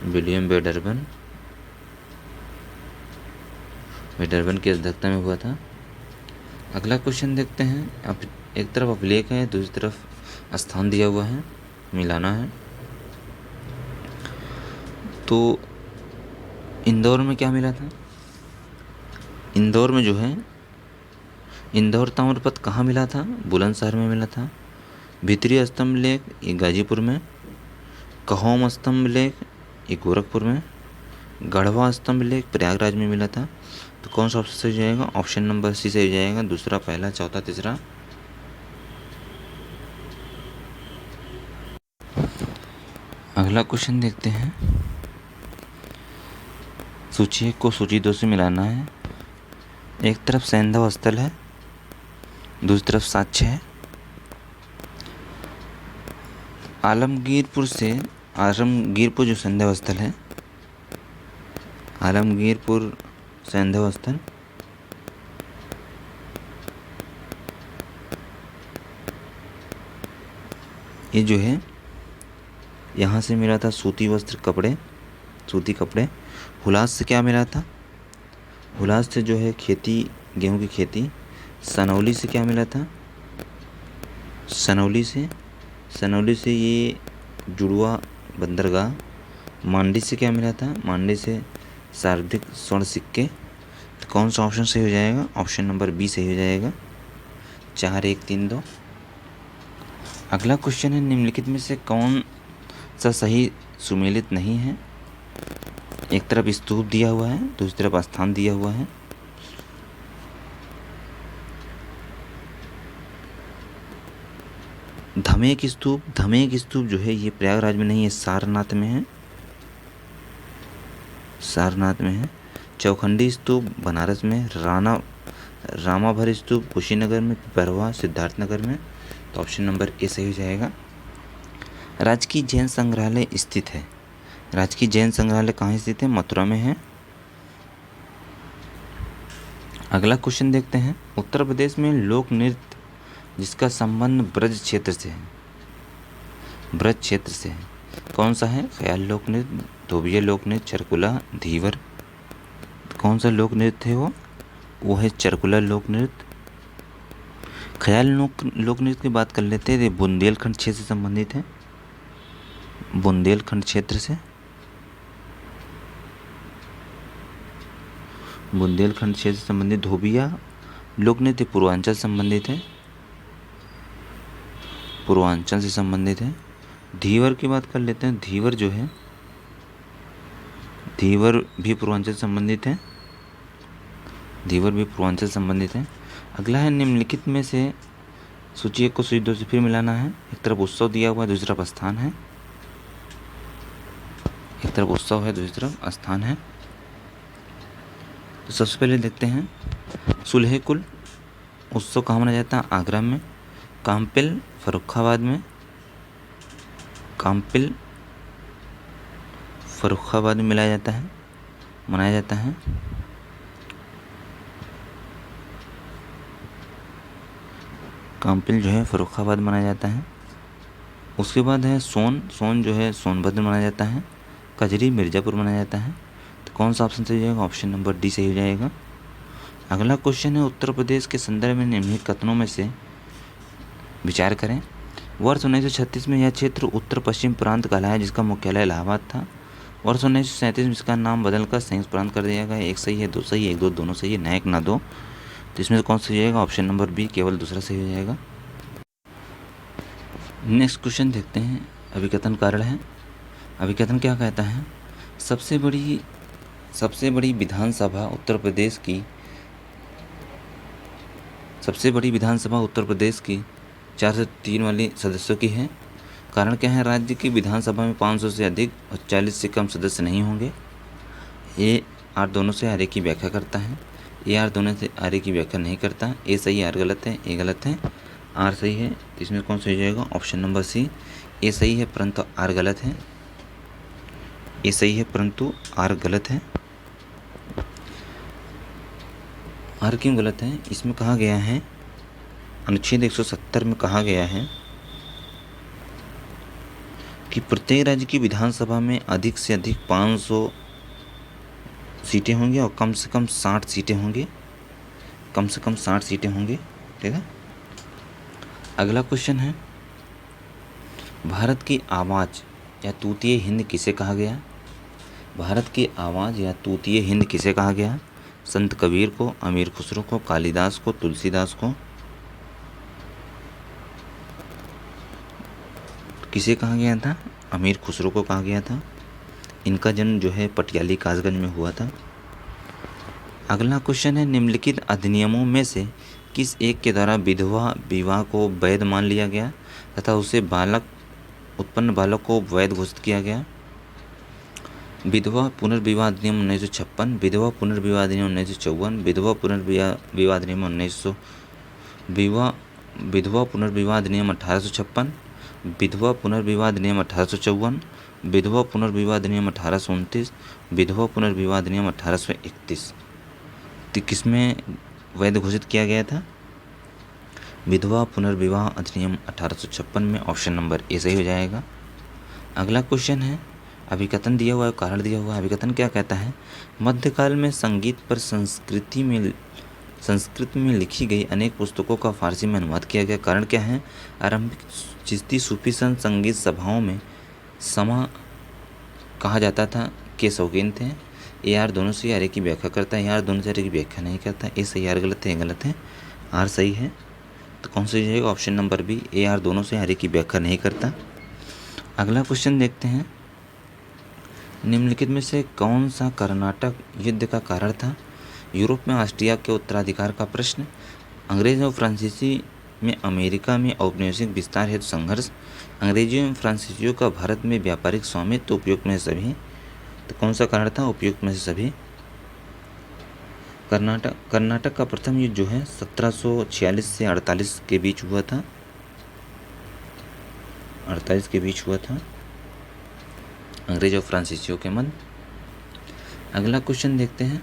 विलियम बेडरबन की अध्यक्षता में हुआ था। अगला क्वेश्चन देखते हैं। अब एक तरफ अभिलेख है, दूसरी तरफ स्थान दिया हुआ है, मिलाना है। तो इंदौर में क्या मिला था? इंदौर में जो है, इंदौर ताम्रपत्र कहाँ मिला था? बुलंदशहर में मिला था। भीतरी स्तंभ लेख ये गाजीपुर में, कहोम स्तंभ लेख ये गोरखपुर में, गढ़वा स्तंभ लेख प्रयागराज में मिला था। तो कौन सा ऑप्शन सही जाएगा? ऑप्शन नंबर सी सही जाएगा। दूसरा, पहला, चौथा, तीसरा। अगला क्वेश्चन देखते हैं। सूची 1 को सूची 2 से मिलाना है। एक तरफ सैंधव स्थल है, दूसरी तरफ साक्ष्य है। आलमगीरपुर जो सैंधव स्थल है, आलमगीरपुर सैंधव स्थल, ये जो है यहाँ से मिला था सूती कपड़े। हुलास से क्या मिला था? हुलास से जो है खेती, गेहूं की खेती। सनौली से क्या मिला था? सनौली से ये जुड़वा बंदरगाह। मांडी से क्या मिला था? मांडी से सर्वाधिक स्वर्ण सिक्के। तो कौन सा ऑप्शन सही हो जाएगा? ऑप्शन नंबर बी सही हो जाएगा। 4, 1, 3, 2। अगला क्वेश्चन है, निम्नलिखित में से कौन सा सही सुमेलित नहीं है? एक तरफ स्तूप दिया हुआ है, दूसरी तरफ स्थान दिया हुआ है। धमेक स्तूप जो है ये प्रयागराज में नहीं है, सारनाथ में है। चौखंडी स्तूप बनारस में, रामाभर स्तूप कुशीनगर में, बरवा सिद्धार्थनगर में। तो ऑप्शन नंबर ए सही हो जाएगा। राजकीय जैन संग्रहालय स्थित है। राजकीय जैन संग्रहालय कहाँ स्थित है? मथुरा में है। अगला क्वेश्चन देखते हैं। उत्तर प्रदेश में लोक नृत्य जिसका संबंध ब्रज क्षेत्र से है, कौन सा है? ख्याल लोक नृत्य, धोबिया लोक नृत्य, चरकुला, धीवर। कौन सा लोक नृत्य है वो है चरकुला लोक नृत्य। ख्याल लोक नृत्य की बात कर लेते हैं। बुंदेलखंड क्षेत्र से संबंधित है, बुंदेलखंड क्षेत्र से। बुंदेलखंड क्षेत्र से संबंधित धोबिया लोक नृत्य पूर्वांचल संबंधित है, पूर्वांचल से संबंधित है। धीवर की बात कर लेते हैं। धीवर जो है, धीवर भी पूर्वांचल संबंधित है, धीवर भी पूर्वांचल संबंधित है। अगला है निम्नलिखित में से सूची 1 को सूची 2 से फिर मिलाना है। एक तरफ उत्सव दिया हुआ है, दूसरी तरफ स्थान है। एक तरफ उत्सव है, दूसरी तरफ स्थान है। तो सबसे पहले देखते हैं सुलह कुल उत्सव कहाँ मनाया जाता है? आगरा में। काम्पिल फर्रुखाबाद में, काम्पिल फर्रुखाबाद में मनाया जाता है। काम्पिल जो है फर्रुखाबाद मनाया जाता है। उसके बाद है सोन जो है सोनभद्र मनाया जाता है। कजरी मिर्ज़ापुर मनाया जाता है। तो कौन सा ऑप्शन सही हो जाएगा? ऑप्शन नंबर डी सही हो जाएगा। अगला क्वेश्चन है उत्तर प्रदेश के संदर्भ में निम्नलिखित कथनों में से विचार करें। वर्ष 1936 में यह क्षेत्र उत्तर पश्चिम प्रांत कहलाया, जिसका मुख्यालय इलाहाबाद था। वर्ष 1937 में इसका नाम बदलकर संयुक्त प्रांत कर दिया गया। एक सही है, 2 सही है, 1 2 दोनों सही है, ना एक ना दो। तो इसमें से कौन सा सही हो जाएगा? ऑप्शन नंबर बी केवल दूसरा सही हो जाएगा। नेक्स्ट क्वेश्चन देखते हैं। अभिकथन कारण है। अभिकथन क्या कहता है? सबसे बड़ी विधानसभा उत्तर प्रदेश की 4 से 3 वाली सदस्यों की है। कारण क्या है? राज्य की विधानसभा में 500 से अधिक और 40 से कम सदस्य नहीं होंगे। ए आर दोनों से आर की व्याख्या करता है। ए आर दोनों से आर की व्याख्या नहीं करता। ए सही, आर गलत है, ए गलत है, आर सही है। तो इसमें कौन सा हो जाएगा? ऑप्शन नंबर सी। ए सही है परंतु आर गलत है। ए सही है परंतु आर गलत है। आर क्यों गलत है? इसमें कहा गया है, अनुच्छेद 170 में कहा गया है कि प्रत्येक राज्य की विधानसभा में अधिक से अधिक 500 सीटें होंगी और कम से कम 60 सीटें होंगी। ठीक है। अगला क्वेश्चन है भारत की आवाज़ या तूतीय हिंद किसे कहा गया? भारत की आवाज़ या तूतीय हिंद किसे कहा गया? संत कबीर को, अमीर खुसरो को, कालिदास को, तुलसीदास को। किसे कहा गया था? अमीर खुसरो को कहा गया था। इनका जन्म जो है पटियाली कासगंज में हुआ था। अगला क्वेश्चन है निम्नलिखित अधिनियमों में से किस एक के द्वारा विधवा विवाह को वैध मान लिया गया तथा उसे उत्पन्न बालक को वैध घोषित किया गया? विधवा पुनर्विवाह अधिनियम 1956, विधवा पुनर्विवाह अधिनियम 1954, विधवा पुनर्विवाह अधिनियम 1900, विधवा पुनर्विवाह अधिनियम 1856, विधवा पुनर्विवाह अधिनियम 1854, विधवा पुनर्विवाह अधिनियम 1829, विधवा पुनर्विवाह अधिनियम 1831। तो किसमें वैध घोषित किया गया था? विधवा पुनर्विवाह अधिनियम 1856 में। ऑप्शन नंबर ए सही हो जाएगा। अगला क्वेश्चन है अभिकथन दिया हुआ है, कारण दिया हुआ है। अभिकथन क्या कहता है? मध्यकाल में संगीत पर संस्कृत में लिखी गई अनेक पुस्तकों का फारसी में अनुवाद किया गया। कारण क्या है? आरंभिक चिश्ती सूफी संगीत सभाओं में समा कहा जाता था के शौकीन थे। ए आर दोनों से आर की व्याख्या करता है, ए आर दोनों से आर की व्याख्या नहीं करता। ए सही, आर गलत है, ए गलत है, आर सही है। तो कौन सा जाएगा? Option number B, A R दोनों से आर की व्याख्या नहीं करता। अगला क्वेश्चन देखते हैं निम्नलिखित में से कौन सा कर्नाटक युद्ध का कारण था? यूरोप में ऑस्ट्रिया के उत्तराधिकार का प्रश्न, अंग्रेज और फ्रांसीसी में अमेरिका में औपनिवेशिक विस्तार हेतु संघर्ष, अंग्रेजियों एवं फ्रांसीसियों का भारत में व्यापारिक स्वामित्व, उपयुक्त में से सभी। तो कौन सा कारण था? उपयुक्त में से सभी। कर्नाटक का प्रथम युद्ध जो है 1746 से 48 के बीच हुआ था। 48 के बीच हुआ था अंग्रेज और फ्रांसीसियों के मध्य। अगला क्वेश्चन देखते हैं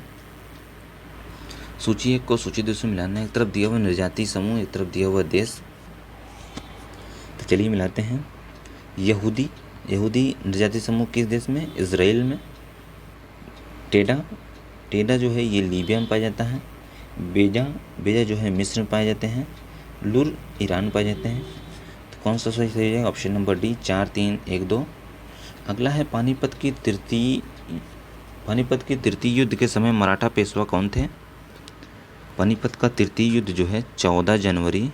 सूची 1 को सूची 2 से मिलाना है। एक तरफ दिया हुआ निर्जाति समूह, एक तरफ दिया हुआ देश। तो चलिए मिलाते हैं। यहूदी निर्जाति समूह किस देश में? इजराइल में। टेडा जो है ये लीबिया में पाया जाता है। बेजा जो है मिस्र में पाए जाते हैं। लुर ईरान में पाए जाते हैं। तो कौन सा सही हो जाएगा? Option number D, 4 3 1 2। अगला है पानीपत पानीपत के तृतीय युद्ध के समय मराठा पेशवा कौन थे? पानीपत का तृतीय युद्ध जो है 14 जनवरी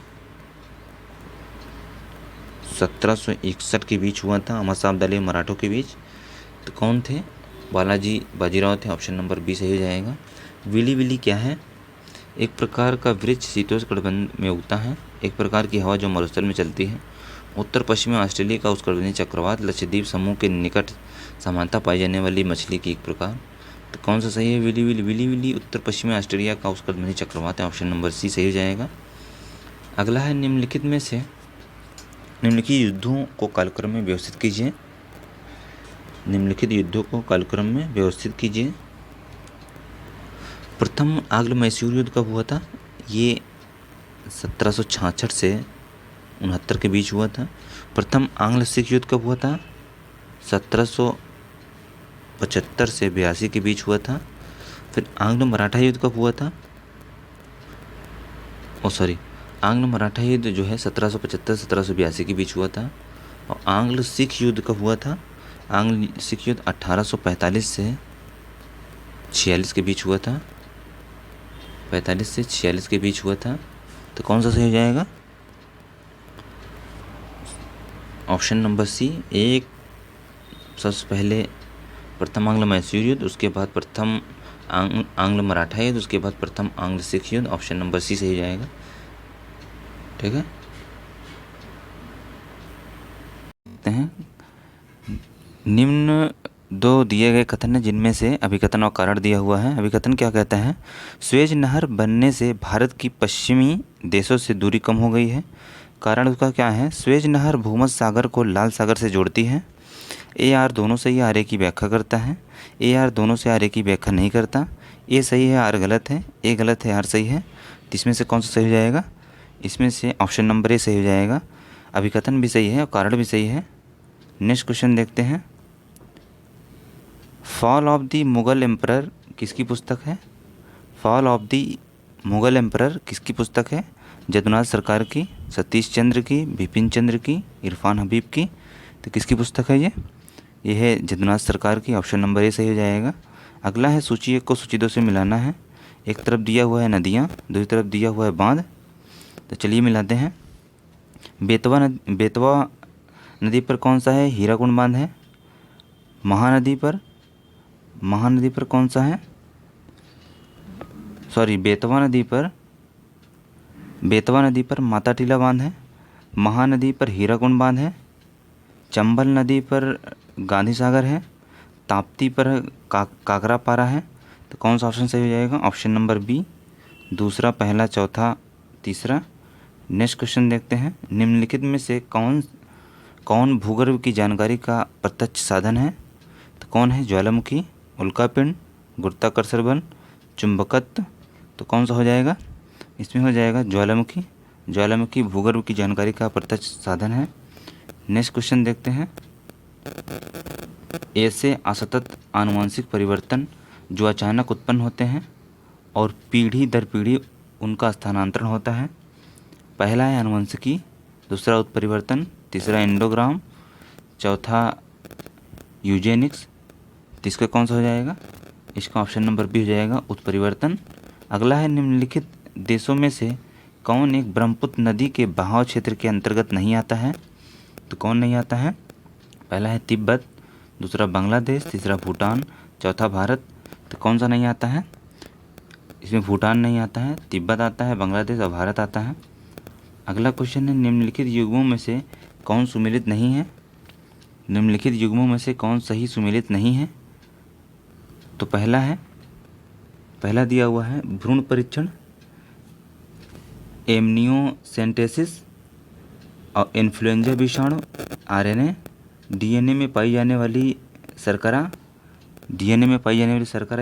1761 के बीच हुआ था, अहमद शाह अब्दाली मराठों के बीच। तो कौन थे? बालाजी बाजीराव थे। ऑप्शन नंबर बी सही हो जाएगा। विली विली क्या है? एक प्रकार का वृक्ष शीतोष्णकटिबंध में उगता है, एक प्रकार की हवा जो मरुस्थल में चलती है। उत्तर पश्चिमी ऑस्ट्रेलिया का उष्णकटिबंधीय चक्रवात लक्षद्वीप समूह के निकट समानता पाई जाने वाली मछली की एक प्रकार। तो कौन सा सही है? Willy willy. विली विली उत्तर पश्चिमी ऑस्ट्रेलिया का उष्णकटिबंधीय चक्रवात है। ऑप्शन नंबर सी सही हो जाएगा। अगला है निम्नलिखित में से निम्नलिखित युद्धों को कालक्रम में व्यवस्थित कीजिए। निम्नलिखित युद्धों को कालक्रम में व्यवस्थित कीजिए। प्रथम आंग्ल मैसूर युद्ध कब हुआ था? ये 1766 से 69 के बीच हुआ था। प्रथम आंग्ल सिख युद्ध कब हुआ था? 1775 से 82 के बीच हुआ था। फिर आंग्ल मराठा युद्ध कब हुआ था? आंग्ल मराठा युद्ध जो है 1775-1782 के बीच हुआ था। और आंग्ल सिख युद्ध कब हुआ था? आंग्ल सिख युद्ध 1845 से 46 के बीच हुआ था। 45 से 46 के बीच हुआ था। तो कौन सा सही हो जाएगा? Option number C. एक सबसे पहले प्रथम आंग्ल मैसूर युद्ध, उसके बाद प्रथम आंग्ल मराठा युद्ध, उसके बाद प्रथम आंग्ल सिख युद्ध। ऑप्शन नंबर सी सही हो जाएगा। ठीक है, देखते हैं निम्न दो दिए गए कथन हैं जिनमें से अभिकथन और कारण दिया हुआ है। अभिकथन क्या कहता है? स्वेज नहर बनने से भारत की पश्चिमी देशों से दूरी कम हो गई है। कारण उसका क्या है? स्वेज नहर भूमध्य सागर को लाल सागर से जोड़ती है। ए आर दोनों सही है, आर ए की व्याख्या करता है। ए आर दोनों से आर ए की व्याख्या नहीं करता। ए सही है, आर गलत है। ए गलत है, आर सही है। तो इसमें से कौन सा सही हो जाएगा? इसमें से ऑप्शन नंबर ए सही हो जाएगा। अभिकथन भी सही है और कारण भी सही है। नेक्स्ट क्वेश्चन देखते हैं। Fall of the Mughal emperor किसकी पुस्तक है? Fall of the Mughal emperor किसकी पुस्तक है? जदुनाथ सरकार की, सतीश चंद्र की, बिपिन चंद्र की, इरफान हबीब की। तो किसकी पुस्तक है ये है जदुनाथ सरकार की। ऑप्शन नंबर ए सही हो जाएगा। अगला है सूची 1 को सूची 2 से मिलाना है। एक तरफ दिया हुआ है नदियाँ, दूसरी तरफ दिया हुआ है बांध। तो चलिए मिलाते हैं। बेतवा नदी पर कौन सा है? हीराकुंड बांध है। महानदी पर कौन सा है? बेतवा नदी पर माता टीला बांध है। महानदी पर हीराकुंड बांध है। चंबल नदी पर गांधी सागर है। ताप्ती पर काकरापारा है। तो कौन सा ऑप्शन सही हो जाएगा? ऑप्शन नंबर बी, दूसरा, पहला, चौथा, तीसरा। नेक्स्ट क्वेश्चन देखते हैं। निम्नलिखित में से कौन भूगर्भ की जानकारी का प्रत्यक्ष साधन है? तो कौन है? ज्वालामुखी, उल्कापिंड, गुरुत्वाकर्षण बल, चुंबकत्व। तो कौन सा हो जाएगा? इसमें हो जाएगा ज्वालामुखी भूगर्भ की जानकारी का प्रत्यक्ष साधन है। नेक्स्ट क्वेश्चन देखते हैं। ऐसे असतत आनुवंशिक परिवर्तन जो अचानक उत्पन्न होते हैं और पीढ़ी दर पीढ़ी उनका स्थानांतरण होता है। पहला है आनुवंशिकी, दूसरा उत्परिवर्तन, तीसरा एंडोग्राम, चौथा यूजेनिक्स। तो इसका कौन सा हो जाएगा? इसका ऑप्शन नंबर बी हो जाएगा, उत्परिवर्तन। अगला है निम्नलिखित देशों में से कौन एक ब्रह्मपुत्र नदी के बहाव क्षेत्र के अंतर्गत नहीं आता है? तो कौन नहीं आता है? पहला है तिब्बत, दूसरा बांग्लादेश, तीसरा भूटान, चौथा भारत। तो कौन सा नहीं आता है? इसमें भूटान नहीं आता है, तिब्बत आता है, बांग्लादेश और भारत आता है। अगला क्वेश्चन है निम्नलिखित युग्मों में से कौन सुमेलित नहीं है? निम्नलिखित युग्मों में से कौन सही सुमेलित नहीं है? तो पहला दिया हुआ है भ्रूण परीक्षण, एमनियोसेंटेसिस और इन्फ्लुएंजा विषाणु, आरएनए, डीएनए में पाई जाने वाली शर्करा।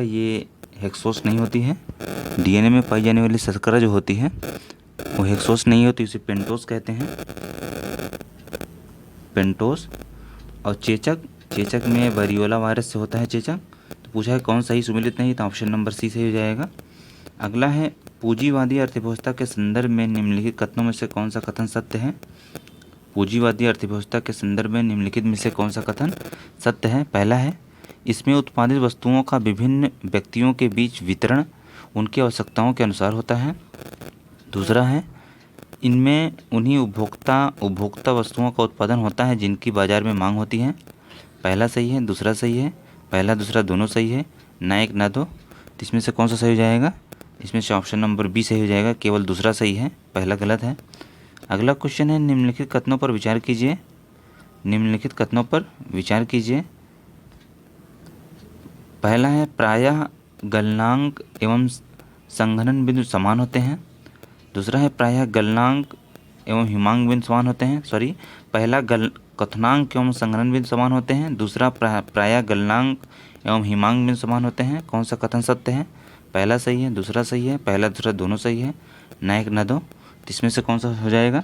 ये हेक्सोस नहीं होती है। डीएनए में पाई जाने वाली शर्करा जो होती है वो हेक्सोस नहीं होती, उसे पेंटोस कहते हैं, पेंटोस। और चेचक में वेरियोला वायरस से होता है चेचक। तो पूछा है कौन सही सुमेलित नहीं, तो ऑप्शन नंबर सी सही हो जाएगा। अगला है पूंजीवादी अर्थव्यवस्था के संदर्भ में निम्नलिखित कथनों में से कौन सा कथन सत्य है? पूंजीवादी अर्थव्यवस्था के संदर्भ में निम्नलिखित में से कौन सा कथन सत्य है? पहला है इसमें उत्पादित वस्तुओं का विभिन्न व्यक्तियों के बीच वितरण उनकी आवश्यकताओं के अनुसार होता है। दूसरा है, इनमें उन्हीं उपभोक्ता वस्तुओं का उत्पादन होता है जिनकी बाजार में मांग होती है। पहला सही है, दूसरा सही है, पहला दूसरा दोनों सही है, ना एक ना दो। तो इसमें से कौन सा सही हो जाएगा? इसमें से ऑप्शन नंबर बी सही हो जाएगा, केवल दूसरा सही है, पहला गलत है। अगला क्वेश्चन है, निम्नलिखित कथनों पर विचार कीजिए। निम्नलिखित कथनों पर विचार कीजिए। पहला है, प्रायः गलनांक एवं संघनन बिंदु समान होते हैं। दूसरा है, प्रायः गलनांक एवं हिमांक बिंदु समान होते हैं। पहला कथनांक एवं संघनन बिंदु समान होते हैं। दूसरा, प्रायः गलनांक एवं हिमांक बिंदु समान होते हैं। कौन सा कथन सत्य है? पहला सही है, दूसरा सही है, पहला दूसरा दोनों सही है, ना एक ना दो। तो इसमें से कौन सा हो जाएगा?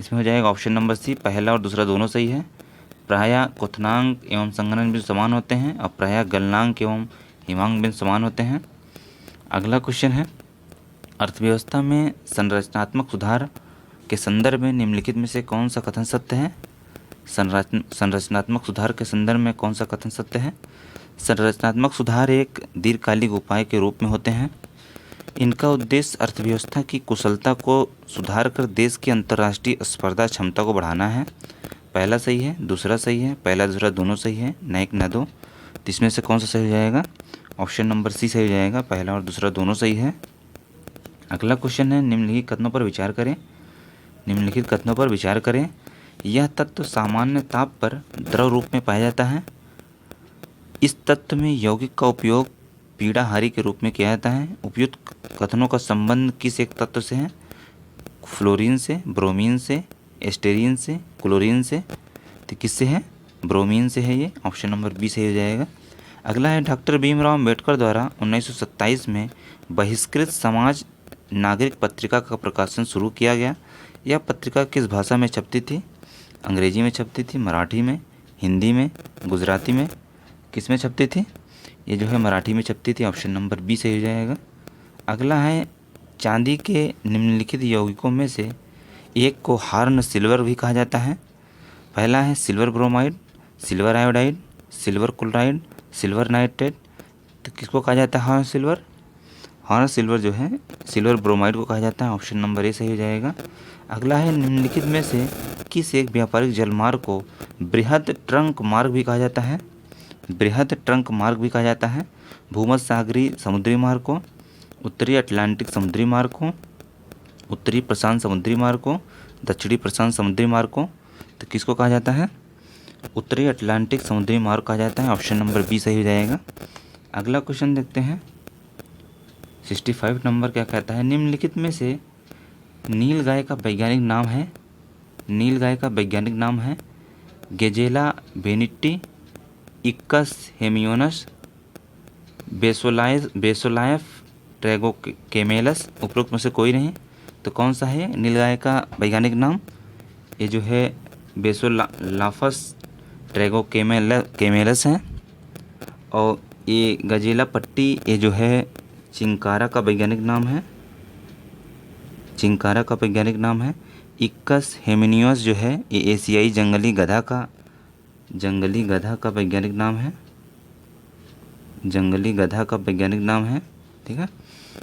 इसमें हो जाएगा ऑप्शन नंबर सी, पहला और दूसरा दोनों सही है। प्रायः क्वथनांक एवं संघनन बिंदु समान होते हैं और प्रायः गलनांक एवं हिमांक बिंदु समान होते हैं। अगला क्वेश्चन है, अर्थव्यवस्था में संरचनात्मक सुधार के संदर्भ में निम्नलिखित में से कौन सा कथन सत्य है? संरचनात्मक सुधार के संदर्भ में कौन सा कथन सत्य है? संरचनात्मक सुधार एक दीर्घकालिक उपाय के रूप में होते हैं। इनका उद्देश्य अर्थव्यवस्था की कुशलता को सुधार कर देश की अंतर्राष्ट्रीय स्पर्धा क्षमता को बढ़ाना है। पहला सही है, दूसरा सही है, पहला दूसरा दोनों सही है, ना एक ना दो। तो इसमें से कौन सा सही हो जाएगा? ऑप्शन नंबर सी सही हो जाएगा, पहला और दूसरा दोनों सही है। अगला क्वेश्चन है, निम्नलिखित कथनों पर विचार करें। निम्नलिखित कथनों पर विचार करें। यह तत्व सामान्य ताप पर द्रव रूप में पाया जाता है। इस तत्व में यौगिक का उपयोग पीड़ाहारी के रूप में किया जाता है। उपयुक्त कथनों का संबंध किस एक तत्व से है? फ्लोरीन से, ब्रोमीन से, एस्टेरीन से, क्लोरीन से। तो किससे है? ब्रोमीन से है। ये ऑप्शन नंबर बी सही हो जाएगा। अगला है, डॉक्टर भीमराव अम्बेडकर द्वारा 1927 में बहिष्कृत समाज नागरिक पत्रिका का प्रकाशन शुरू किया गया। यह पत्रिका किस भाषा में छपती थी? अंग्रेजी में छपती थी, मराठी में, हिंदी में, गुजराती में? किस में छपती थी? ये जो है मराठी में छपती थी। ऑप्शन नंबर बी सही हो जाएगा। अगला है, चांदी के निम्नलिखित यौगिकों में से एक को हार्न सिल्वर भी कहा जाता है। पहला है silver bromide, silver iodide, silver chloride, silver nitrate. तो किसको कहा जाता है हार्न सिल्वर? हार्न सिल्वर जो है सिल्वर ब्रोमाइड को कहा जाता है। ऑप्शन नंबर ए सही हो जाएगा। अगला है, निम्नलिखित में से किस एक व्यापारिक जलमार्ग को बृहद ट्रंक मार्ग भी कहा जाता है? बृहद ट्रंक मार्ग भी कहा जाता है। भूमध्य सागरीय समुद्री मार्ग को, उत्तरी अटलांटिक समुद्री मार्ग को, उत्तरी प्रशांत समुद्री मार्ग को, दक्षिणी प्रशांत समुद्री मार्ग को? तो किसको कहा जाता है? उत्तरी अटलांटिक समुद्री मार्ग कहा जाता है। ऑप्शन नंबर बी सही हो जाएगा। अगला क्वेश्चन देखते हैं, 65 नंबर क्या कहता है? निम्नलिखित में से नील गाय का वैज्ञानिक नाम है। नील गाय का वैज्ञानिक नाम है गेजेला बेनिट्टी, इक्कस हेमियोनस, बेसोलायफ, ट्रैगोकेमेलस। उपरोक्त में से कोई नहीं। तो कौन सा है नील गाय का वैज्ञानिक नाम? ये जो है बेसोलाफस ट्रैगोकेमेलस है। और ये गजेला पट्टी, ये जो है चिंकारा का वैज्ञानिक नाम है। चिंकारा का वैज्ञानिक नाम है। इक्कस हेमिनियस जो है ये एशियाई जंगली गधा का वैज्ञानिक नाम है। जंगली गधा का वैज्ञानिक नाम है। ठीक है।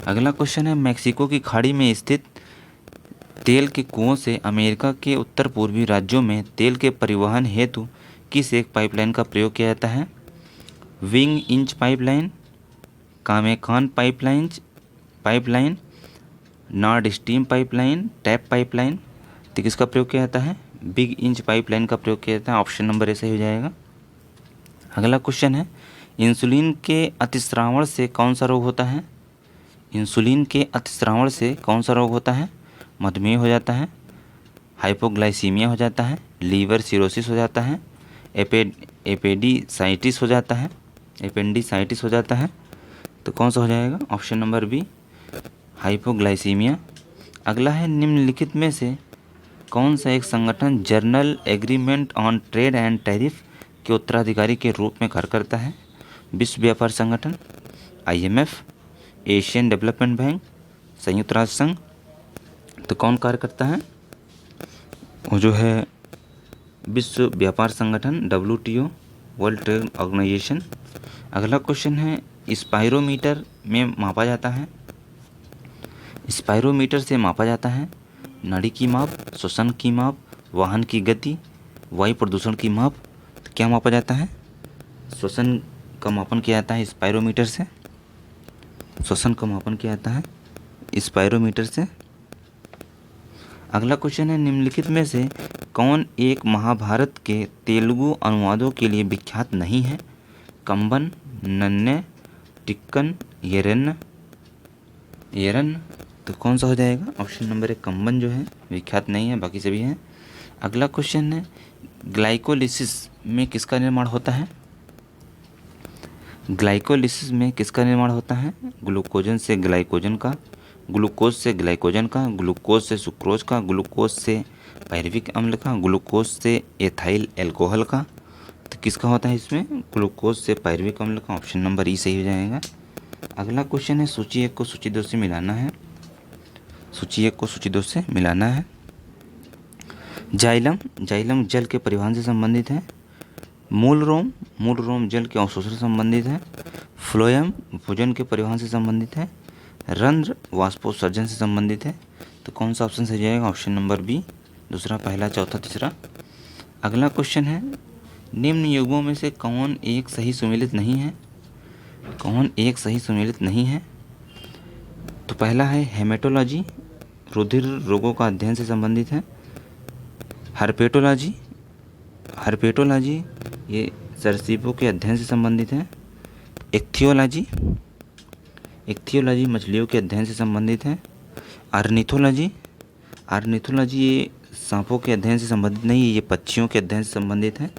अगला क्वेश्चन है, मैक्सिको की खाड़ी में स्थित तेल के कुओं से अमेरिका के उत्तर पूर्वी राज्यों में तेल के परिवहन हेतु किस एक पाइपलाइन का प्रयोग किया जाता है? विंग इंच पाइपलाइन, कामेकान pipeline, Nord Stream pipeline, TAP pipeline. तो किसका प्रयोग किया जाता है? बिग इंच पाइपलाइन का प्रयोग किया जाता है। ऑप्शन नंबर ए सही हो जाएगा। अगला क्वेश्चन है, इंसुलिन के अतिस्रावण से कौन सा रोग होता है? इंसुलिन के अतिस्रावण से कौन सा रोग होता है? मधुमेह हो जाता है, हाइपोग्लाइसीमिया हो जाता है, लीवर सिरोसिस हो जाता है, एपेंडिसाइटिस हो जाता है। तो कौन सा हो जाएगा? Option number B, hypoglycaemia. अगला है, निम्नलिखित में से कौन सा एक संगठन General Agreement on Trade and Tariff के उत्तराधिकारी के रूप में कार्य करता है? विश्व व्यापार संगठन, IMF, एशियन डेवलपमेंट बैंक, संयुक्त राष्ट्र संघ। तो कौन कार्य करता है? वो जो है विश्व व्यापार संगठन WTO वर्ल्ड ट्रेड ऑर्गेनाइजेशन। अगला क्वेश्चन है स्पायरोमीटर में मापा जाता है, स्पायरोमीटर से मापा जाता है नाड़ी की माप, श्वसन की माप, वाहन की गति, वायु प्रदूषण की माप। तो क्या मापा जाता है? श्वसन का मापन किया जाता है स्पायरोमीटर से, श्वसन का मापन किया जाता है स्पायरोमीटर से। अगला क्वेश्चन है निम्नलिखित में से कौन एक महाभारत के तेलुगु अनुवादों के लिए विख्यात नहीं है? कंबन, नन्ने, टिक्कन, यरन। तो कौन सा हो जाएगा? ऑप्शन नंबर 1 कंबन जो है विख्यात नहीं है, बाकी सभी हैं। अगला क्वेश्चन है ग्लाइकोलिसिस में किसका निर्माण होता है? ग्लाइकोलिसिस में किसका निर्माण होता है? ग्लूकोजन से ग्लाइकोजन का, ग्लूकोज से ग्लाइकोजन का, ग्लूकोज से सुक्रोज का, ग्लूकोज से पायरुविक अम्ल का, ग्लूकोज से एथाइल एल्कोहल का। तो किसका होता है इसमें? ग्लूकोज से पायरुविक अम्ल का। ऑप्शन नंबर ई सही हो जाएगा। अगला क्वेश्चन है सूची 1 को सूची 2 से मिलाना है, सूची 1 को सूची 2 से मिलाना है। जाइलम, जाइलम जल के परिवहन से संबंधित है। मूल रोम जल के अवशोषण से संबंधित है। फ्लोएम भोजन के परिवहन से संबंधित है। रंध्र वाष्पोत्सर्जन से संबंधित है। तो कौन सा ऑप्शन सही जाएगा? ऑप्शन नंबर बी, दूसरा, पहला, चौथा, तीसरा। अगला क्वेश्चन है निम्न युग्मों में से कौन एक सही सुमेलित नहीं है? कौन एक सही सुमेलित नहीं है? तो पहला है हेमेटोलॉजी, रुधिर रोगों का अध्ययन से संबंधित है। हर्पेटोलॉजी ये सरसीपों के अध्ययन से संबंधित है। इक्थियोलॉजी मछलियों के अध्ययन से संबंधित है। आर्निथोलॉजी ये सांपों के अध्ययन से संबंधित नहीं है, ये पक्षियों के अध्ययन से संबंधित है,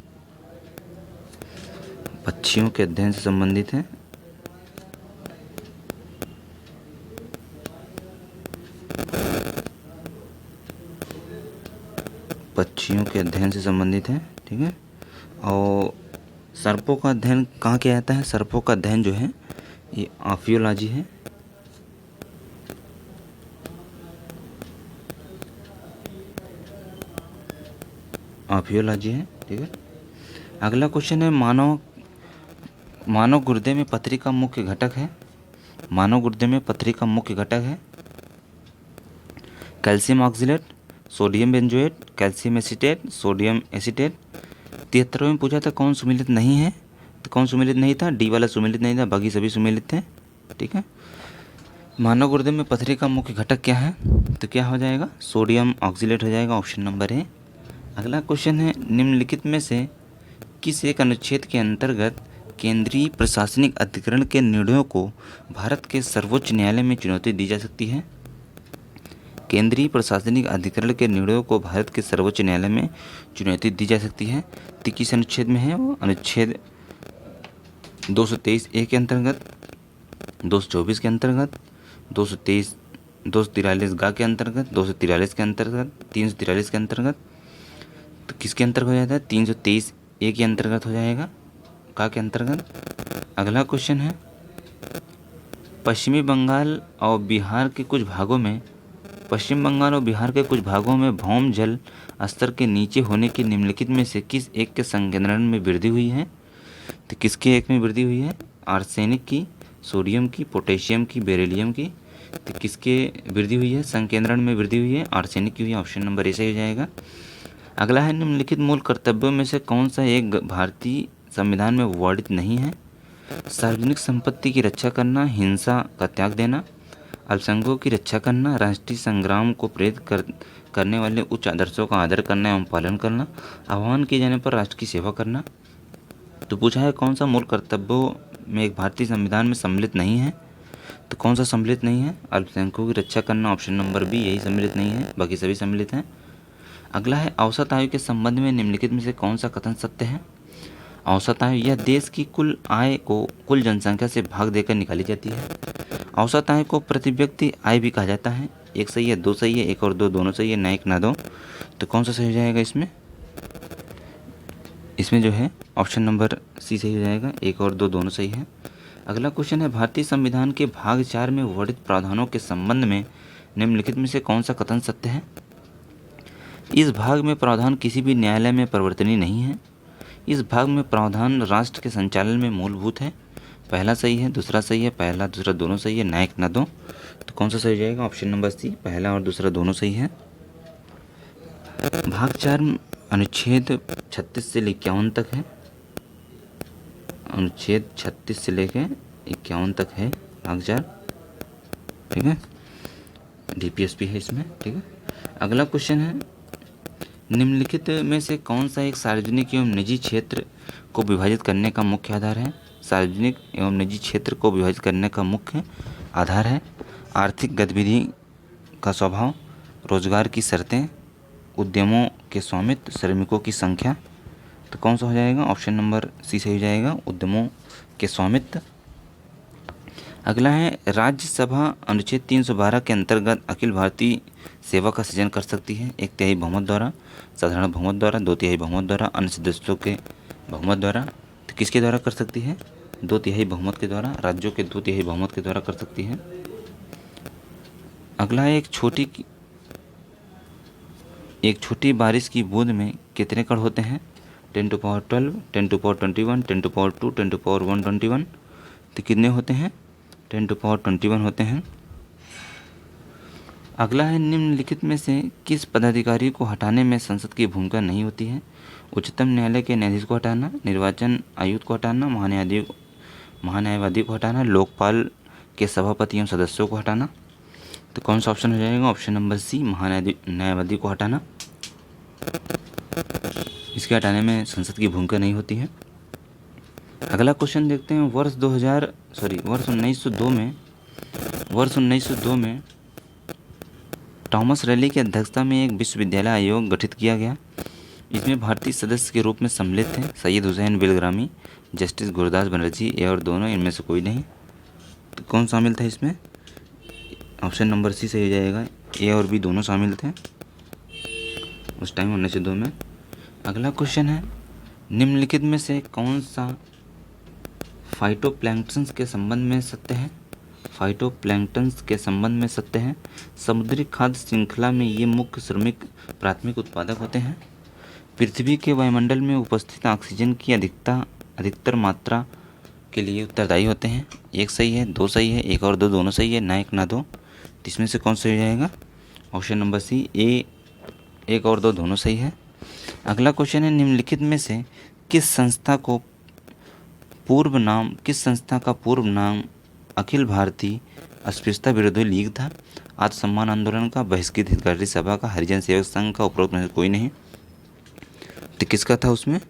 पक्षियों के अध्ययन से संबंधित है। पक्षियों के अध्ययन से संबंधित है, ठीक है। और सर्पों का अध्ययन कहाँ किया जाता है? सर्पों का अध्ययन जो है ये आफियोलॉजी है। आफियोलॉजी है, ठीक है। अगला क्वेश्चन है मानव गुर्दे में पथरी का मुख्य घटक है। मानव गुर्दे में पथरी का मुख्य घटक है calcium oxalate, sodium benzoate, calcium acetate, sodium acetate. 73वें में पूछा था कौन सुमेलित नहीं है, तो कौन सुमेलित नहीं था? डी वाला सुमेलित नहीं था, बाकी सभी सुमेलित थे, ठीक है। मानव गुर्दे में पथरी का मुख्य घटक क्या है? तो क्या हो जाएगा? सोडियम ऑक्सलेट हो जाएगा, ऑप्शन नंबर है। अगला क्वेश्चन है निम्नलिखित में से किस एक अनुच्छेद के अंतर्गत केंद्रीय प्रशासनिक अधिकरण के निर्णयों को भारत के सर्वोच्च न्यायालय में चुनौती दी जा सकती है? केंद्रीय प्रशासनिक अधिकरण के निर्णयों को भारत के सर्वोच्च न्यायालय में चुनौती दी जा सकती है। तो किस अनुच्छेद में है वो? अनुच्छेद 223A के अंतर्गत, 224 के अंतर्गत, 243 गा के अंतर्गत, 243 के अंतर्गत, 343 के अंतर्गत। तो किसके अंतर्गत हो जाता है? 323A के अंतर्गत हो जाएगा, का के अंतर्गत। अगला क्वेश्चन है पश्चिम बंगाल और बिहार के कुछ भागों में भौम जल स्तर के नीचे होने के निम्नलिखित में से किस एक के संकेंद्रण में वृद्धि हुई है? तो किसके एक में वृद्धि हुई है? आर्सेनिक की, सोडियम की, पोटेशियम की, बेरिलियम की। तो किसके वृद्धि हुई है? संकेंद्रण में वृद्धि हुई है, आर्सेनिक की हुई है, ऑप्शन नंबर ए सही हो जाएगा। अगला है निम्नलिखित मूल कर्तव्यों में से कौन सा एक भारतीय संविधान में वर्णित नहीं है? सार्वजनिक संपत्ति की रक्षा करना, हिंसा का त्याग देना, अल्पसंख्यकों की रक्षा करना, राष्ट्रीय संग्राम को प्रेरित करने वाले उच्च आदर्शों का आदर करना एवं पालन करना, आह्वान किए जाने पर राष्ट्र की सेवा करना। तो पूछा है कौन सा मूल कर्तव्यों में एक भारतीय संविधान में सम्मिलित नहीं है? तो कौन सा सम्मिलित नहीं है? अल्पसंख्यकों की रक्षा करना, ऑप्शन नंबर बी, यही सम्मिलित नहीं है, बाकी सभी सम्मिलित हैं। अगला है औसत आयु के संबंध में निम्नलिखित में से कौन सा कथन सत्य है? औसत आयु यह देश की कुल आय को कुल जनसंख्या से भाग देकर निकाली जाती है। औसत आय को प्रति व्यक्ति आय भी कहा जाता है। एक सही है, दो सही है, एक और दो दोनों सही है, ना एक ना दो। तो कौन सा सही हो जाएगा इसमें? इसमें जो है ऑप्शन नंबर सी सही हो जाएगा, एक और दो दोनों सही है। अगला क्वेश्चन है भारतीय संविधान के भाग 4 में वर्णित प्रावधानों के संबंध में निम्नलिखित में से कौन सा कथन सत्य है? इस भाग में प्रावधान किसी भी न्यायालय में परिवर्तनीय नहीं है। इस भाग में प्रावधान राष्ट्र के संचालन में मूलभूत है। पहला सही है, दूसरा सही है, पहला दूसरा दोनों सही है, नायक न दो। तो कौन सा सही हो जाएगा? ऑप्शन नंबर सी, पहला और दूसरा दोनों सही है। भाग 4 अनुच्छेद 36 से 51 तक है। अनुच्छेद 36 से लेके 51 तक है भाग 4, ठीक है। डीपीएसपी है इसमें, ठीक है। अगला क्वेश्चन है, निम्नलिखित में से कौन सा एक सार्वजनिक एवं निजी क्षेत्र को विभाजित करने का मुख्य आधार है? सार्वजनिक एवं निजी क्षेत्र को विभाजित करने का मुख्य आधार है आर्थिक गतिविधि का स्वभाव, रोजगार की शर्तें, उद्यमों के स्वामित्व, श्रमिकों की संख्या। तो कौन सा हो जाएगा? ऑप्शन नंबर सी सही हो जाएगा, उद्यमों के स्वामित्व। अगला है, राज्यसभा अनुच्छेद 312 के अंतर्गत अखिल भारतीय सेवा का सृजन कर सकती है 1/3 बहुमत द्वारा, साधारण बहुमत द्वारा, 2/3 बहुमत द्वारा, अन्य सदस्यों के बहुमत द्वारा। तो किसके द्वारा कर सकती है? 2/3 बहुमत के द्वारा, राज्यों के 2/3 बहुमत के द्वारा कर सकती है। अगला है, एक छोटी बारिश की बूंद में कितने कण होते हैं? 10⁻12, 10⁻21, 10⁻2, 10⁻121। तो कितने होते हैं? 10⁻21 होते हैं। अगला है, निम्नलिखित में से किस पदाधिकारी को हटाने में संसद की भूमिका नहीं होती है? उच्चतम न्यायालय के न्यायाधीश को हटाना, निर्वाचन आयुक्त को हटाना, महान्यायवादी को हटाना, लोकपाल के सभापति एवं सदस्यों को हटाना। तो कौन सा ऑप्शन हो जाएगा? ऑप्शन नंबर सी, महान्यायवादी को हटाना। इसके हटाने में संसद की भूमिका नहीं होती है। अगला क्वेश्चन देखते हैं, वर्ष 1902 में थॉमस रैली की अध्यक्षता में एक विश्वविद्यालय आयोग गठित किया गया। इसमें भारतीय सदस्य के रूप में सम्मिलित थे सैयद हुसैन बेलग्रामी, जस्टिस गुरदास बनर्जी, ए और दोनों, इनमें से कोई नहीं। तो कौन शामिल था इसमें? ऑप्शन नंबर सी सही हो जाएगा, ए और बी दोनों शामिल थे उस टाइम 1902 में। अगला क्वेश्चन है, निम्नलिखित में से कौन सा फाइटोप्लैंक्टन्स के संबंध में सत्य है? फाइटोप्लैंक्टन्स के संबंध में सत्य है। समुद्री खाद्य श्रृंखला में ये मुख्य श्रमिक प्राथमिक उत्पादक होते हैं। पृथ्वी के वायुमंडल में उपस्थित ऑक्सीजन की अधिकतर मात्रा के लिए उत्तरदायी होते हैं। एक सही है, दो सही है, एक और दो दोनों सही है, ना एक ना दो। तो इसमें से कौन सही हो जाएगा? ऑप्शन नंबर सी, ए, एक और दो दोनों सही है। अगला क्वेश्चन है, निम्नलिखित में से किस संस्था का पूर्व नाम अखिल भारतीय अस्पृश्यता विरोधी लीग था? आत्मसम्मान आंदोलन का, बहिष्कृत हितग्राही सभा का, हरिजन सेवक संघ का, उपरोक्त में से कोई नहीं। तो किसका था उसमें?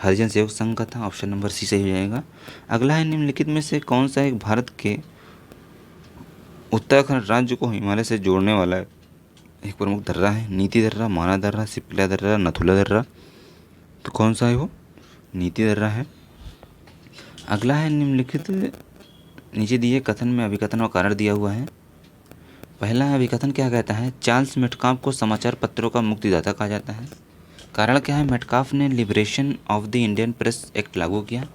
हरिजन सेवक संघ का था। ऑप्शन नंबर सी सही हो जाएगा। अगला है, निम्नलिखित में से कौन सा एक भारत के उत्तराखंड राज्य को हिमालय से जोड़ने वाला एक प्रमुख दर्रा है? नीति दर्रा, माना दर्रा, सिपला दर्रा, नथुला दर्रा। तो कौन सा है वो? नीति दर्रा है। अगला है, निम्नलिखित नीचे दिए कथन में अभिकथन और कारण दिया हुआ है। पहला अभिकथन क्या कहता है? चार्ल्स मेटकाफ को समाचार पत्रों का मुक्तिदाता कहा जाता है। कारण क्या है? मेटकाफ ने liberation of the Indian press act लागू किया।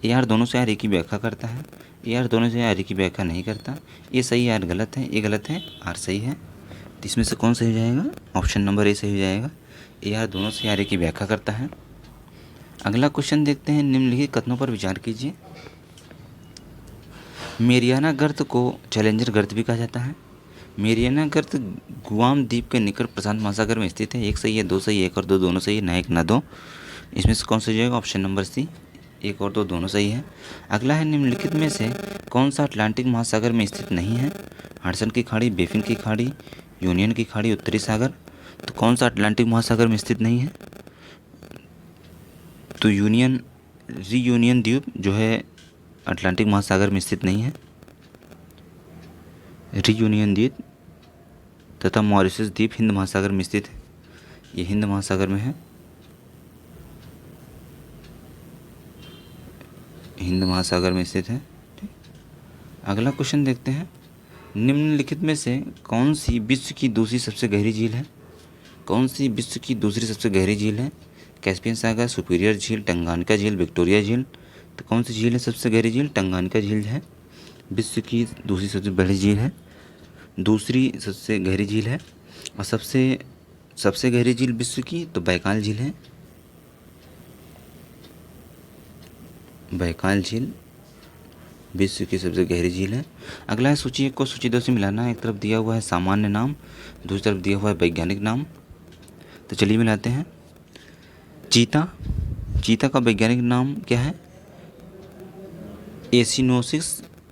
ए आर दोनों से आर की व्याख्या करता है, ए आर दोनों से आर की व्याख्या नहीं करता। ये सही, आर गलत है, ये गलत है, आर सही है। तो इसमें से कौन सही हो जाएगा? ऑप्शन नंबर ए सही हो जाएगा, ए आर दोनों से आर की व्याख्या करता है। अगला क्वेश्चन देखते हैं, निम्नलिखित कथनों पर विचार कीजिए। मेरियाना गर्त को चैलेंजर गर्त भी कहा जाता है। मेरियाना गर्त गुआम द्वीप के निकट प्रशांत महासागर में स्थित है। एक सही है, दो सही है, एक और दो दोनों सही है, ना एक ना दो। इसमें से कौन सा जाएगा? ऑप्शन नंबर सी, एक और दो दोनों सही है। अगला है, निम्नलिखित में से कौन सा अटलांटिक महासागर में स्थित नहीं है? हडसन की खाड़ी, बेफिन की खाड़ी, यूनियन की खाड़ी, उत्तरी सागर। तो कौन सा अटलांटिक महासागर में स्थित नहीं है? तो रीयूनियन द्वीप जो है अटलांटिक महासागर में स्थित नहीं है। रीयूनियन द्वीप तथा मॉरिशस द्वीप हिंद महासागर में स्थित है। ये हिंद महासागर में है, हिंद महासागर में स्थित है। अगला क्वेश्चन देखते हैं, निम्नलिखित में से कौन सी विश्व की दूसरी सबसे गहरी झील है? कौन सी विश्व की दूसरी सबसे गहरी झील है? कैस्पियन सागर, सुपीरियर झील, टंगानिका झील, विक्टोरिया झील। तो कौन सी झील है सबसे गहरी झील? टंगानिका झील है, विश्व की दूसरी सबसे बड़ी झील है, दूसरी सबसे गहरी झील है। और सबसे गहरी झील विश्व की तो बैकाल झील है। बैकाल झील विश्व की सबसे गहरी झील है। अगला है सूची 1 को सूची 2 से मिलाना है। एक तरफ दिया हुआ है सामान्य नाम, दूसरी तरफ दिया हुआ है वैज्ञानिक नाम। तो चलिए मिलाते हैं। चीता, चीता का वैज्ञानिक नाम क्या है? एसिनोसिस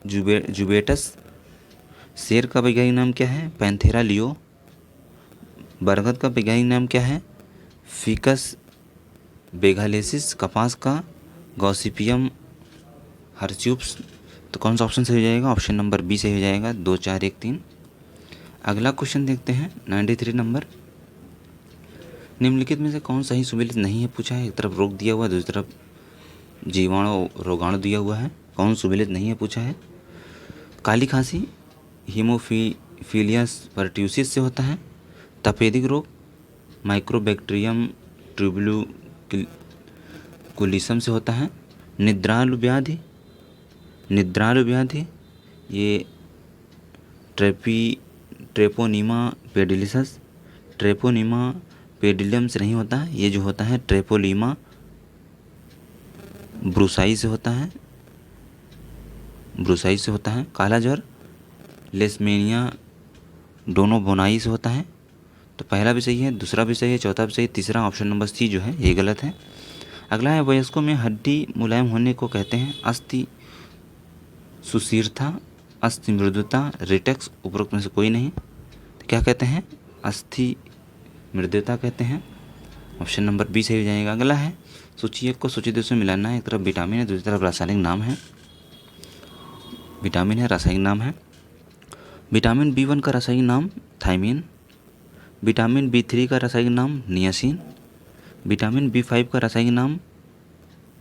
जुबेटस। शेर का वैज्ञानिक नाम क्या है? Panthera leo. बरगद का वैज्ञानिक नाम क्या है? फिकस बेगालेसिस। कपास का गॉसिपियम हर्च्यूप्स। तो कौन सा ऑप्शन सही हो जाएगा? ऑप्शन नंबर बी सही हो जाएगा, 2 4 1 3। अगला क्वेश्चन देखते हैं 93 नंबर। निम्नलिखित में से कौन सही सुमेलित नहीं है पूछा है। एक तरफ रोग दिया हुआ है, दूसरी तरफ जीवाणु रोगाणु दिया हुआ है। कौन सुमेलित नहीं है पूछा है। काली खांसी हीमोफीलियस परट्यूसिस से होता है। तपेदिक रोग माइक्रोबैक्टीरियम ट्यूबरकुलिसम से होता है। निद्रालु व्याधि ये ट्रेपोनीमा पेडिलियम से नहीं होता है। ये जो होता है ट्रेपोलीमा ब्रुसाई से होता है। काला ज्वर लेसमेनिया डोनोबोनाई से होता है। तो पहला भी सही है, दूसरा भी सही है, चौथा भी सही है, तीसरा ऑप्शन नंबर सी जो है ये गलत है। अगला है वयस्कों में हड्डी मुलायम होने को कहते हैं अस्थि सुशीरता, अस्थि मृदुता, रिटेक्स। उपरोक्त में से कोई नहीं। तो क्या कहते हैं? अस्थि मृदुता कहते हैं। ऑप्शन नंबर बी सही हो जाएगा। अगला है सूची 1 को सूची 2 से मिलाना है। एक तरफ विटामिन है, दूसरी तरफ रासायनिक नाम है। विटामिन है, रासायनिक नाम है। विटामिन B1 का रासायनिक नाम थायमीन। विटामिन B3 का रासायनिक नाम नियासिन। विटामिन B5 का रासायनिक नाम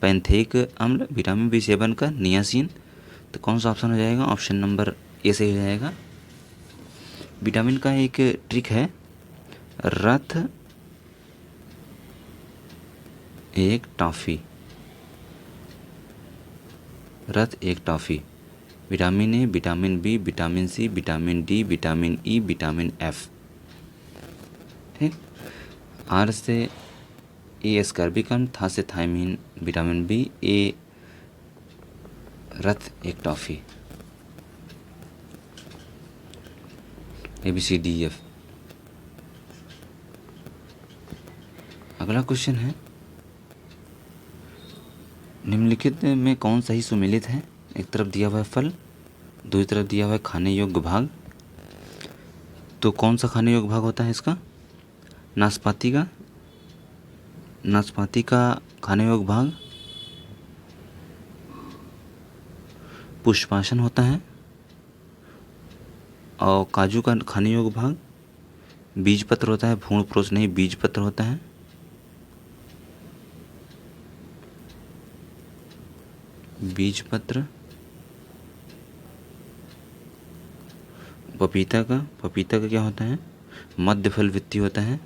पैंथेइक अम्ल। विटामिन B7 का नियासिन। तो कौन सा ऑप्शन हो जाएगा? ऑप्शन नंबर ए सही हो जाएगा। विटामिन का एक ट्रिक है, रथ एक toffee. Vitamin A, vitamin B, vitamin C, vitamin D, vitamin E, vitamin F. ठीक। आर से ए स्कर्बिक अम्ल, था से थायमीन, विटामिन बी, ए रथ एक टॉफ़ी। ABCDEF। अगला क्वेश्चन है निम्नलिखित में कौन सही सुमेलित है। एक तरफ दिया हुआ है फल, दूसरी तरफ दिया हुआ है खाने योग्य भाग। तो कौन सा खाने योग्य भाग होता है इसका? नाशपाती का खाने योग्य भाग पुष्पासन होता है। और काजू का खाने योग्य भाग बीज पत्र होता है, भ्रूण प्रोच नहीं, बीज पत्र होता है। बीज पत्र। पपीता का क्या होता है? मध्य फल वित्ती होता है,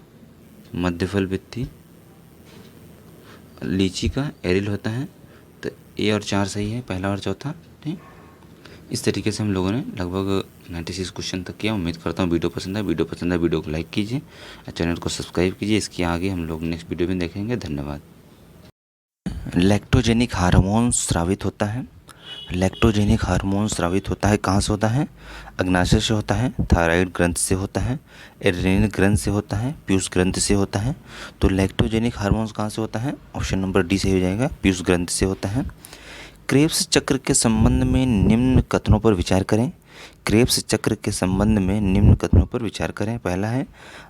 मध्य फल वित्ती। लीची का एरिल होता है। तो ए और 4 सही है, पहला और चौथा। ठीक। इस तरीके से हम लोगों ने लगभग 96 क्वेश्चन तक किया। उम्मीद करता हूँ वीडियो पसंद है। वीडियो को लाइक कीजिए और चैनल को सब्सक्राइब कीजिए। इसके आगे हम लोग नेक्स्ट वीडियो में देखेंगे। धन्यवाद। लैक्टोजेनिक हार्मोन स्रावित होता है। कहाँ से होता है? अग्नाशय से होता है, थायराइड ग्रंथ से होता है, एड्रेनल ग्रंथ से होता है, पीयूष ग्रंथ से होता है। तो लैक्टोजेनिक हार्मोन्स कहाँ से होता है? ऑप्शन नंबर डी सही हो जाएगा, पीयूष ग्रंथ से होता है। क्रेब्स चक्र के संबंध में निम्न कथनों पर विचार करें। पहला है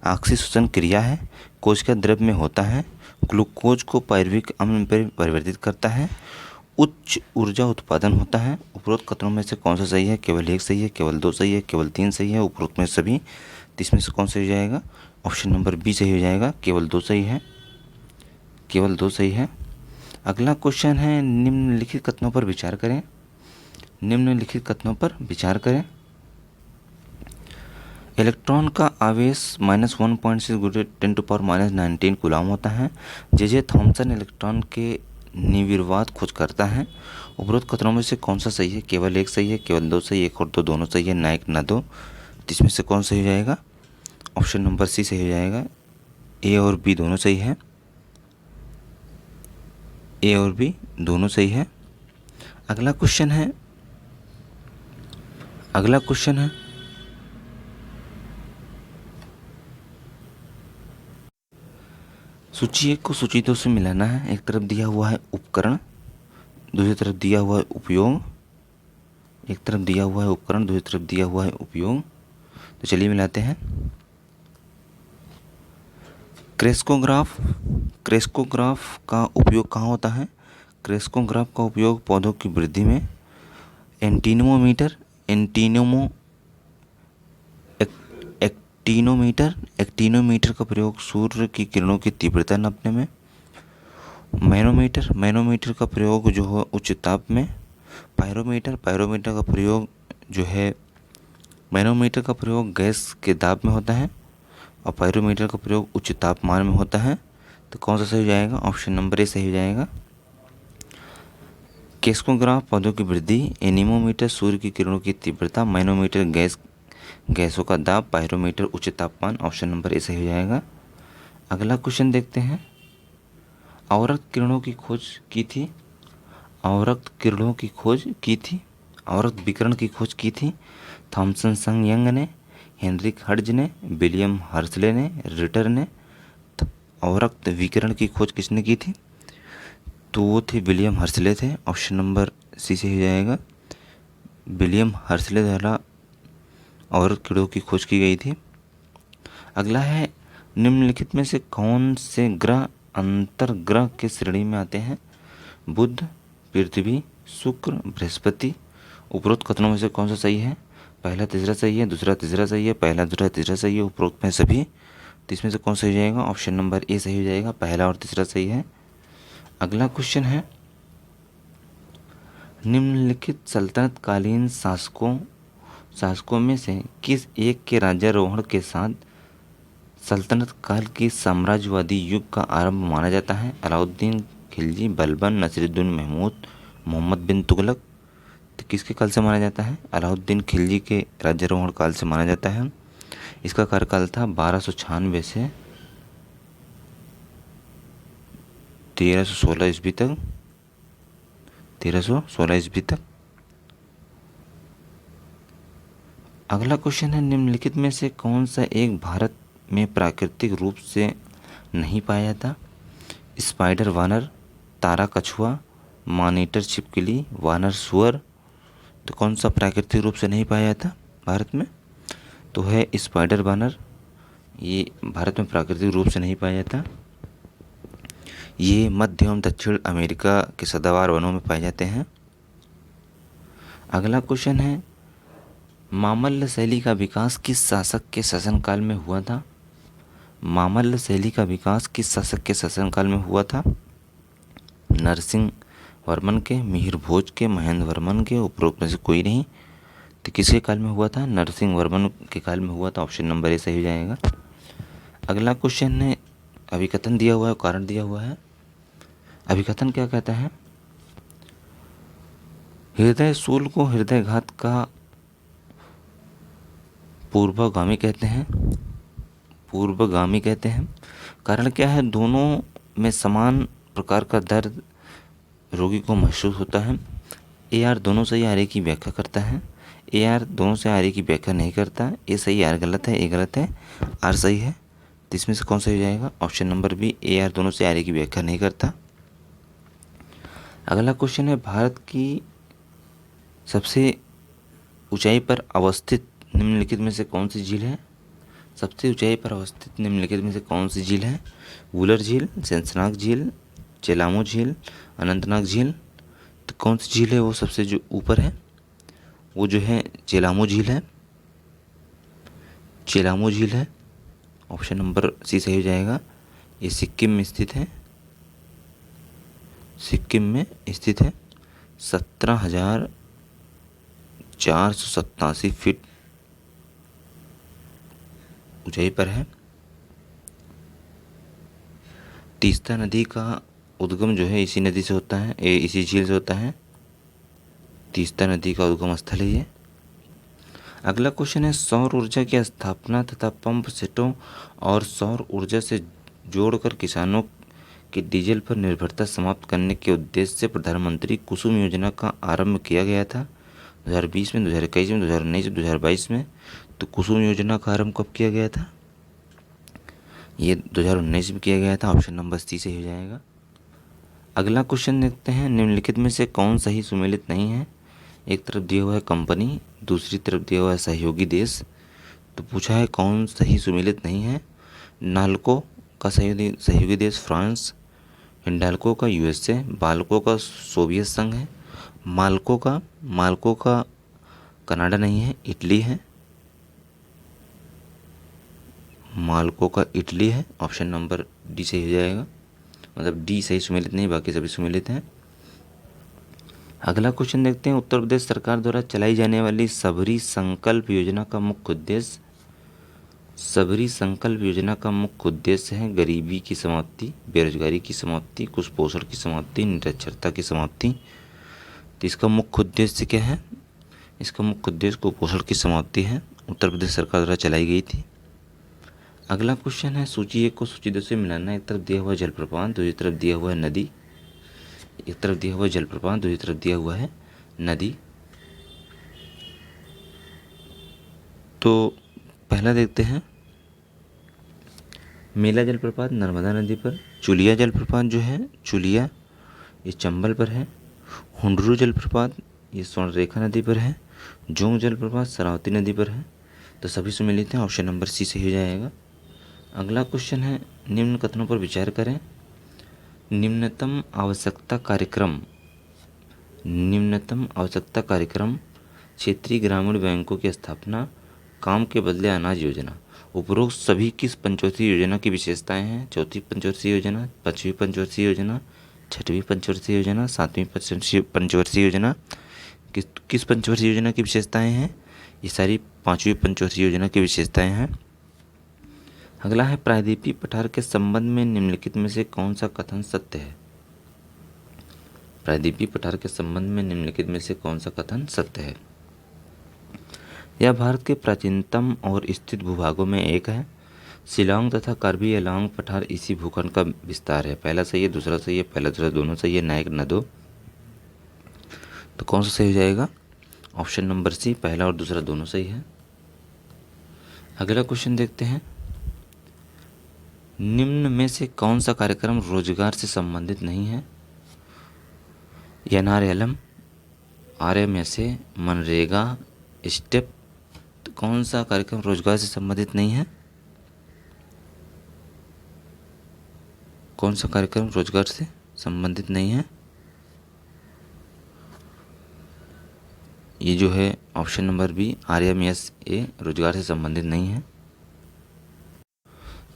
ऑक्सीशोषण क्रिया है, कोशिका द्रव्य में होता है, ग्लूकोज को पायरुविक अम्ल में परिवर्तित करता है, उच्च ऊर्जा उत्पादन होता है। उपरोक्त कथनों में से कौन सा सही है? केवल 1 सही है, केवल 2 सही है, केवल 3 सही है, उपरोक्त में सभी। तो इसमें से कौन सही हो जाएगा? ऑप्शन नंबर बी सही हो जाएगा, केवल 2 सही है। अगला क्वेश्चन है निम्नलिखित कथनों पर विचार करें। इलेक्ट्रॉन का आवेश -1.6 × 10⁻⁹ कूलम होता है। जे थॉमसन इलेक्ट्रॉन के निर्विवाद खोज करता है। उपरोक्त कथनों में से कौन सा सही है? केवल 1 सही है, केवल 2 सही है, 1 और 2 दोनों सही है, ना 1 ना 2। इसमें से कौन सही हो जाएगा? ऑप्शन नंबर सी सही हो जाएगा, ए और बी दोनों सही है। अगला क्वेश्चन है सूची 1 को सूची 2 से मिलाना है। एक तरफ दिया हुआ है उपकरण, दूसरी तरफ दिया हुआ है उपयोग। एक तरफ दिया हुआ है उपकरण, दूसरी तरफ दिया हुआ है उपयोग। तो चलिए मिलाते हैं। क्रेस्कोग्राफ का उपयोग कहाँ होता है? क्रेस्कोग्राफ का उपयोग पौधों की वृद्धि में। एक्टिनोमीटर का प्रयोग सूर्य की किरणों की तीव्रता नापने में। मैनोमीटर का प्रयोग जो है उच्च ताप में। पायरोमीटर का प्रयोग जो है, मैनोमीटर का प्रयोग गैस के दाब में होता है और पायरोमीटर का प्रयोग उच्च तापमान में होता है। तो कौन सा सही हो जाएगा? ऑप्शन नंबर ए सही हो जाएगा। क्रेस्कोग्राफ पौधों की वृद्धि, एनीमोमीटर सूर्य की किरणों की तीव्रता, मैनोमीटर गैसों का दाब, पायरोमीटर उच्च तापमान। ऑप्शन नंबर ए सही हो जाएगा। अगला क्वेश्चन देखते हैं। अवरक्त विकिरण की खोज की थी थॉमसन संग यंग ने, हेनरिक हर्ट्ज ने, विलियम हर्शले ने, रिटर ने। अवरक्त विकिरण की खोज किसने की थी? तो वो थे विलियम हर्शले थे। ऑप्शन नंबर सी से हो जाएगा। विलियम हर्शले द्वारा अवरक्त किरणों की खोज की गई थी। अगला है, निम्नलिखित में से कौन से ग्रह अंतर्ग्रह के श्रेणी में आते हैं? बुध, पृथ्वी, शुक्र, बृहस्पति। उपरोक्त कथनों में से कौन सा सही है? पहला तीसरा सही है, दूसरा तीसरा सही है, पहला दूसरा तीसरा सही है, उपरोक्त में सभी। तो इसमें से कौन सही हो जाएगा? ऑप्शन नंबर ए सही हो जाएगा, पहला और तीसरा सही है। अगला क्वेश्चन है, निम्नलिखित सल्तनत कालीन शासकों में से किस एक के राज्यारोहण के साथ सल्तनत काल की साम्राज्यवादी युग का आरंभ माना जाता है? अलाउद्दीन खिलजी, बलबन, नसीरुद्दीन महमूद, मोहम्मद बिन तुगलक। तो किसके काल से माना जाता है? अलाउद्दीन खिलजी के राज्यारोहण काल से माना जाता है। इसका कार्यकाल था 1296 से 1316 ईस्वी तक। 1316 ईस्वी तक। अगला क्वेश्चन है, निम्नलिखित में से कौन सा एक भारत में प्राकृतिक रूप से नहीं पाया जाता? स्पाइडर वानर, तारा कछुआ, मॉनिटर छिपकली, वानर सुअर। तो कौन सा प्राकृतिक रूप से नहीं पाया जाता भारत में? तो है स्पाइडर वानर। ये भारत में प्राकृतिक रूप से नहीं पाया जाता। ये मध्य एवं दक्षिण अमेरिका के सदाबहार वनों में पाए जाते हैं। अगला क्वेश्चन है, मामल्ल शैली का विकास किस शासक के शासनकाल में हुआ था? मामल्ल शैली का विकास किस शासक के शासनकाल में हुआ था? नरसिंह वर्मन के, मिहिर भोज के, महेंद्र वर्मन के। उपरोक्त में से कोई नहीं। तो किसके काल में हुआ था? नरसिंह वर्मन के काल में हुआ था। ऑप्शन नंबर ए सही हो जाएगा। अगला क्वेश्चन है, अभिकथन दिया हुआ है, कारण दिया हुआ है। अभिकथन क्या कहता है? हृदय शूल को हृदयघात का पूर्वगामी कहते हैं। कारण क्या है? दोनों में समान प्रकार का दर्द रोगी को महसूस होता है। ए आर दोनों सही आर ए की व्याख्या करता है। ए आर दोनों से आर ए की व्याख्या नहीं करता। ए सही आर गलत है, ए गलत है, आर सही है। तो इसमें से कौन सही हो जाएगा? Option number B, A R दोनों से आर ए की व्याख्या नहीं करता। अगला क्वेश्चन है, भारत की सबसे ऊंचाई पर अवस्थित निम्नलिखित में से कौन सी झील है? सबसे ऊंचाई पर अवस्थित निम्नलिखित में से कौन सी झील है? वुलर झील, शेषनाग झील, चेलामू झील, अनंतनाग झील। तो कौन सी झील है वो सबसे जो ऊपर है? वो जो है चेलामू झील है। चेलामू झील है। ऑप्शन नंबर सी सही हो जाएगा। ये सिक्किम में स्थित है। सिक्किम में स्थित है। 17,487 फीट ऊंचाई पर है। तीस्ता नदी का उद्गम जो है इसी नदी से होता है, इसी झील से होता है। तीस्ता नदी का उद्गम स्थल है ये। अगला क्वेश्चन है, सौर ऊर्जा की स्थापना तथा पंप सेटों और सौर ऊर्जा से जोड़कर किसानों कि डीजल पर निर्भरता समाप्त करने के उद्देश्य से प्रधानमंत्री कुसुम योजना का आरंभ किया गया था 2020 में, 2021 में, 2019 में, 2022 में। तो कुसुम योजना का आरंभ कब किया गया था? ये 2019 में किया गया था। ऑप्शन नंबर सी सही हो जाएगा। अगला क्वेश्चन देखते हैं, निम्नलिखित में से कौन सही सुमेलित नहीं है? एक तरफ दिया हुआ है कंपनी, दूसरी तरफ दिया हुआ है सहयोगी देश। तो पूछा है कौन सही सुमेलित नहीं है? नाल्को का सहयोगी देश फ्रांस, हिंडाल्को का यूएसए, बाल्को का सोवियत संघ है, माल्को का कनाडा नहीं है, इटली है। माल्को का इटली है। ऑप्शन नंबर डी सही हो जाएगा, मतलब डी सही सुमेलित नहीं, बाकी सभी सुमेलित हैं। अगला क्वेश्चन देखते हैं, उत्तर प्रदेश सरकार द्वारा चलाई जाने वाली सबरी संकल्प योजना का मुख्य उद्देश्य। सबरी संकल्प योजना का मुख्य उद्देश्य है गरीबी की समाप्ति, बेरोजगारी की समाप्ति, कुपोषण की समाप्ति, निरक्षरता की समाप्ति। तो इसका मुख्य उद्देश्य क्या है? इसका मुख्य उद्देश्य कुपोषण की समाप्ति है, उत्तर प्रदेश सरकार द्वारा चलाई गई थी। अगला क्वेश्चन है, सूची 1 को सूची 2 से मिलाना। एक तरफ दिया हुआ जलप्रपात, दूसरी तरफ दिया हुआ है नदी। एक तरफ दिया हुआ है जलप्रपात, दूसरी तरफ दिया हुआ है नदी। तो पहला देखते हैं, मेला जलप्रपात नर्मदा नदी पर, चुलिया जलप्रपात जो है चुलिया ये चंबल पर है, हुंडरू जलप्रपात ये स्वर्णरेखा नदी पर है, जोंग जलप्रपात शरावती नदी पर है। तो सभी सुमेलित हैं, ऑप्शन नंबर सी सही हो जाएगा। अगला क्वेश्चन है, निम्न कथनों पर विचार करें। निम्नतम आवश्यकता कार्यक्रम क्षेत्रीय ग्रामीण बैंकों की स्थापना, काम के बदले अनाज योजना। उपरोक्त सभी किस पंचवर्षीय योजना की विशेषताएं हैं? चौथी पंचवर्षीय योजना, पांचवी पंचवर्षीय योजना, छठवीं पंचवर्षीय योजना, सातवीं पंचवर्षीय योजना। किस पंचवर्षीय योजना की विशेषताएं हैं? ये सारी पांचवी पंचवर्षीय योजना की विशेषताएं हैं। अगला है, प्रायद्वीपीय पठार के संबंध में निम्नलिखित में से कौन सा कथन सत्य है? प्रायद्वीपीय पठार के संबंध में निम्नलिखित में से कौन सा कथन सत्य है? यह भारत के प्राचीनतम और स्थित भूभागों में एक है। शिलांग तथा कार्बी एलांग पठार इसी भूखंड का विस्तार है। पहला सही है, दूसरा सही है, पहला दूसरा दोनों सही है, नायक न दो। तो कौन सा सही हो जाएगा? ऑप्शन नंबर सी, पहला और दूसरा दोनों सही है। अगला क्वेश्चन देखते हैं, निम्न में से कौन सा कार्यक्रम रोजगार से संबंधित नहीं है? NRLM, RMSA, MNREGA, step. तो कौन सा कार्यक्रम रोजगार से संबंधित नहीं है? कौन सा कार्यक्रम रोजगार से संबंधित नहीं है? ये जो है ऑप्शन नंबर बी, RMSA रोजगार से संबंधित नहीं है।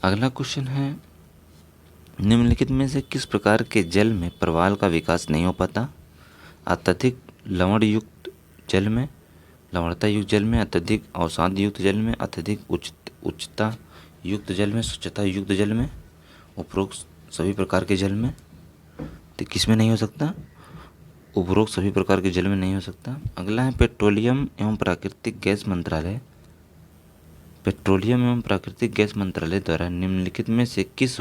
अगला क्वेश्चन है, निम्नलिखित में से किस प्रकार के जल में प्रवाल का विकास नहीं हो पाता? अत्यधिक लवण युक्त जल में, लवणता युक्त जल में, अत्यधिक अवसाद युक्त जल में, अत्यधिक उच्चता युक्त जल में, स्वच्छता युक्त जल में, उपरोक्त सभी प्रकार के जल में। तो किस में नहीं हो सकता? उपरोक्त सभी प्रकार के जल में नहीं हो सकता। अगला है, पेट्रोलियम एवं प्राकृतिक गैस मंत्रालय। पेट्रोलियम एवं प्राकृतिक गैस मंत्रालय द्वारा निम्नलिखित में से किस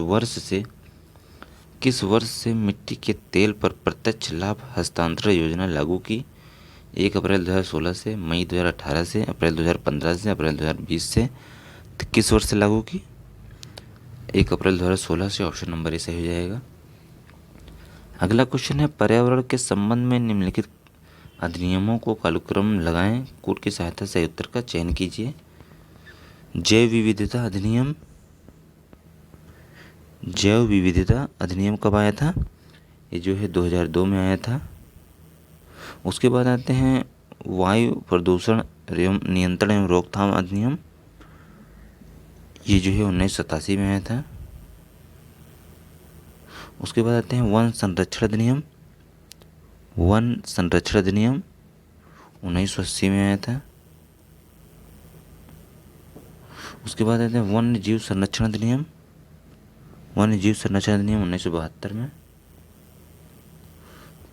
वर्ष से मिट्टी के तेल पर प्रत्यक्ष लाभ हस्तांतरण योजना लागू की? 1 अप्रैल 2016 से, मई 2018 से, अप्रैल 2015 से, अप्रैल 2020 से। तो किस वर्ष से लागू की? 1 अप्रैल 2016 से। ऑप्शन नंबर ए सही हो जाएगा। अगला क्वेश्चन है, पर्यावरण के संबंध में निम्नलिखित अधिनियमों को कालक्रम लगाएं। कोड की सहायता से उत्तर का चयन कीजिए। जैव विविधता अधिनियम, जैव विविधता अधिनियम कब आया था? ये जो है 2002 में आया था। उसके बाद आते हैं वायु प्रदूषण एवं नियंत्रण एवं रोकथाम अधिनियम, ये जो है 1987 में आया था। उसके बाद आते हैं वन संरक्षण अधिनियम, वन संरक्षण अधिनियम 1980 में आया था। उसके बाद आते हैं वन्य जीव संरक्षण अधिनियम, वन्य जीव संरक्षण अधिनियम 1972 में।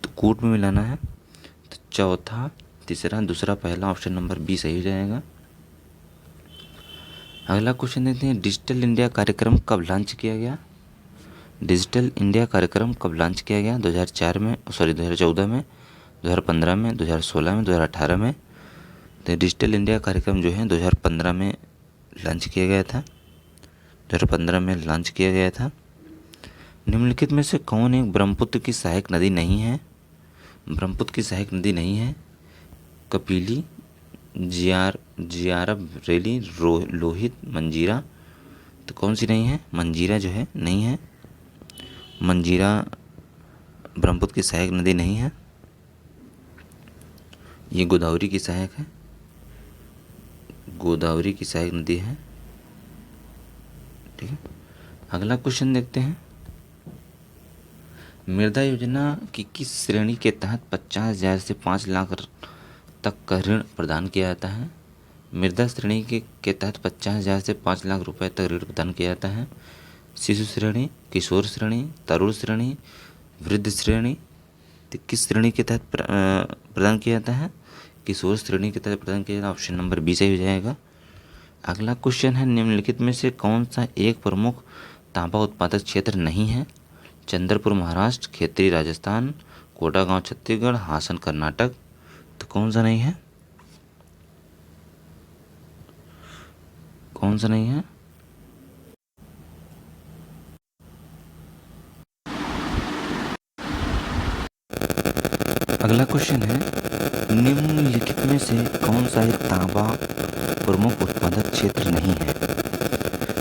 तो कूट में मिलाना है, तो चौथा, तीसरा, दूसरा, पहला, ऑप्शन नंबर बी सही हो जाएगा। अगला क्वेश्चन देखते हैं, डिजिटल इंडिया कार्यक्रम कब लॉन्च किया गया? डिजिटल इंडिया कार्यक्रम कब लॉन्च किया गया? 2004 में, सॉरी 2014 में, 2015 में, 2016 में, 2018 में। तो डिजिटल इंडिया कार्यक्रम जो है 2015 में लॉन्च किया गया था। 2015 में लॉन्च किया गया था। निम्नलिखित में से कौन एक ब्रह्मपुत्र की सहायक नदी नहीं है? ब्रह्मपुत्र की सहायक नदी नहीं है। कपिली, जियारब, रेली, लोहित, मंजीरा। तो कौन सी नहीं है? मंजीरा जो है नहीं है। मंजीरा ब्रह्मपुत्र की सहायक नदी नहीं है। ये गोदावरी की सहायक है। गोदावरी की सहायक नदी है। ठीक है, अगला क्वेश्चन देखते हैं। मृदा योजना की किस श्रेणी के तहत 50,000 से 5 लाख तक का ऋण प्रदान किया जाता है? मृदा श्रेणी के तहत 50,000 से 5 लाख रुपए तक ऋण प्रदान किया जाता है। शिशु श्रेणी, किशोर श्रेणी, तरुण श्रेणी, वृद्ध श्रेणी। तो किस श्रेणी के तहत प्रदान किया जाता है? किशोर श्रेणी के तहत प्रदान किया जाता है। ऑप्शन नंबर बी सही हो जाएगा। अगला क्वेश्चन है, निम्नलिखित में से कौन सा एक प्रमुख तांबा उत्पादक क्षेत्र नहीं है? चंद्रपुर महाराष्ट्र, खेतरी राजस्थान, कोटागांव छत्तीसगढ़, हासन कर्नाटक। तो कौन सा नहीं है? कौन सा नहीं है? अगला क्वेश्चन है, निम्नलिखित में से कौन सा एक तांबा प्रमुख उत्पादक क्षेत्र नहीं है?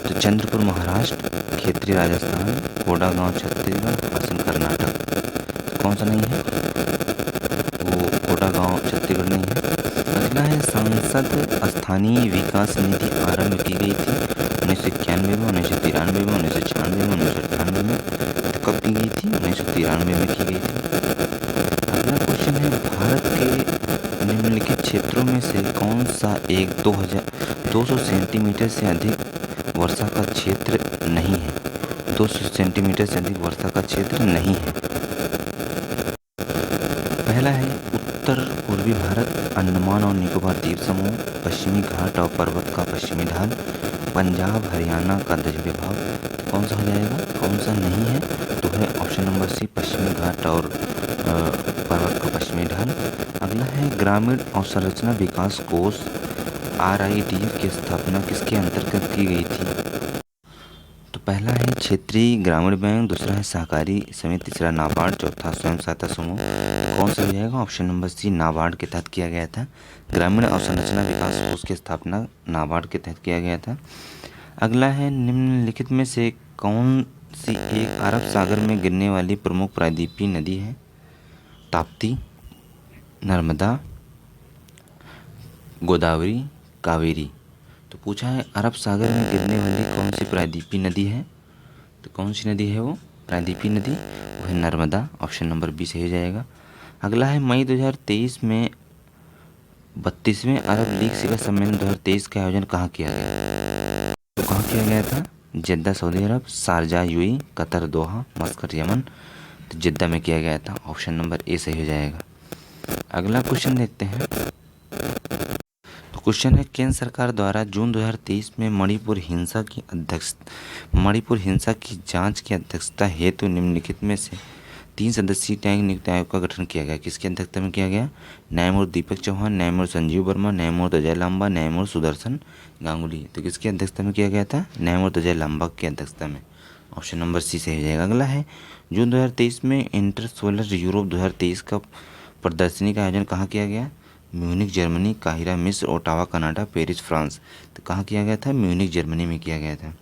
तो चंद्रपुर महाराष्ट्र, खेतरी राजस्थान, कोटागांव छत्तीसगढ़, हासन कर्नाटक। तो कौन सा नहीं है? वो कोटागांव छत्तीसगढ़ नहीं है। अगला है, सांसद स्थानीय विकास निधि आरंभ की गई थी 1991 में, 1993 में, 1996 में, 1998 में। तो कब की गई थी? 1993 में की गई थी। अगला क्वेश्चन है, भारत के निम्नलिखित क्षेत्रों में से कौन सा एक 200 सेंटीमीटर से अधिक वर्षा का क्षेत्र नहीं है? 200 सेंटीमीटर से अधिक वर्षा का क्षेत्र नहीं है। पहला है उत्तर पूर्वी भारत, अंडमान और निकोबार द्वीप समूह, पश्चिमी घाट और पर्वत का पश्चिमी ढाल, पंजाब हरियाणा का दक्षिणी भाग। कौन सा हो जाएगा? कौन सा नहीं है? तो है ऑप्शन नंबर सी, पश्चिमी घाट और पर्वत का पश्चिमी ढाल। अगला है, ग्रामीण अवसंरचना विकास कोष RIDF की स्थापना किसके अंतर्गत की गई थी? तो पहला है क्षेत्रीय ग्रामीण बैंक, दूसरा है सहकारी समिति, तीसरा नाबार्ड, चौथा स्वयं सहायता समूह। कौन सा हो जाएगा? ऑप्शन नंबर सी, नाबार्ड के तहत किया गया था। ग्रामीण अवसंरचना विकास कोष की स्थापना नाबार्ड के तहत किया गया था। अगला है, निम्नलिखित में से कौन सी एक अरब सागर में गिरने वाली प्रमुख प्रायद्वीपीय नदी है? ताप्ती, नर्मदा, गोदावरी, कावेरी। तो पूछा है अरब सागर में गिरने वाली कौन सी प्रायद्वीपीय नदी है? तो कौन सी नदी है वो प्रायद्वीपीय नदी? वो है नर्मदा। ऑप्शन नंबर बी सही हो जाएगा। अगला है, मई 2023 में 32वें अरब लीग शिखर सम्मेलन 2023 का आयोजन कहाँ किया गया? तो कहाँ किया गया था? जिद्दा सऊदी अरब, शारजा UAE, कतर दोहा, मस्कट यमन। तो जिद्दा में किया गया था। ऑप्शन नंबर ए सही हो जाएगा। अगला क्वेश्चन देखते हैं। तो क्वेश्चन है, केंद्र सरकार द्वारा जून 2023 में मणिपुर हिंसा की जांच की अध्यक्षता हेतु निम्नलिखित में से 3 सदस्यीय न्यायिक नियुक्ति आयोग का गठन किया गया। किसकी अध्यक्षता में किया गया? न्यायमूर्ति दीपक चौहान, न्यायमूर्ति संजीव वर्मा, न्यायमूर्ति अजय लांबा, न्यायमूर्ति सुदर्शन गांगुली। तो किसकी अध्यक्षता में किया गया था? न्यायमूर्ति अजय लांबा की अध्यक्षता में। ऑप्शन नंबर सी सही हो जाएगा। अगला है, जून 2023 में इंटर सोलर यूरोप 2023 का प्रदर्शनी का आयोजन कहाँ किया गया? म्यूनिक जर्मनी, काहिरा मिस्र, ओटावा कनाडा, पेरिस फ्रांस। तो कहाँ किया गया था? म्यूनिक जर्मनी में किया गया था।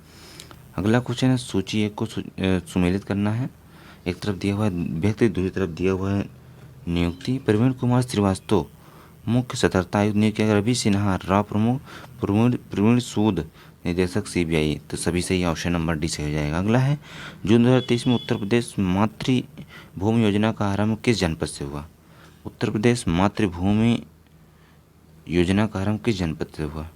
अगला क्वेश्चन है, सूची एक को सुमेलित करना है। एक तरफ दिया हुआ है व्यक्ति, दूसरी तरफ दिया हुआ है नियुक्ति। प्रवीण कुमार श्रीवास्तव मुख्य सतर्कता आयुक्त नियुक्त किया गया। रवि सिन्हा रॉ प्रमुख, प्रवीण सूद निदेशक CBI। तो सभी सही, ऑप्शन नंबर डी से हो जाएगा। अगला है, जून 2023 में उत्तर प्रदेश मातृभूमि योजना का आरंभ किस जनपद से हुआ? उत्तर प्रदेश मातृभूमि योजना का आरंभ किस जनपद से हुआ?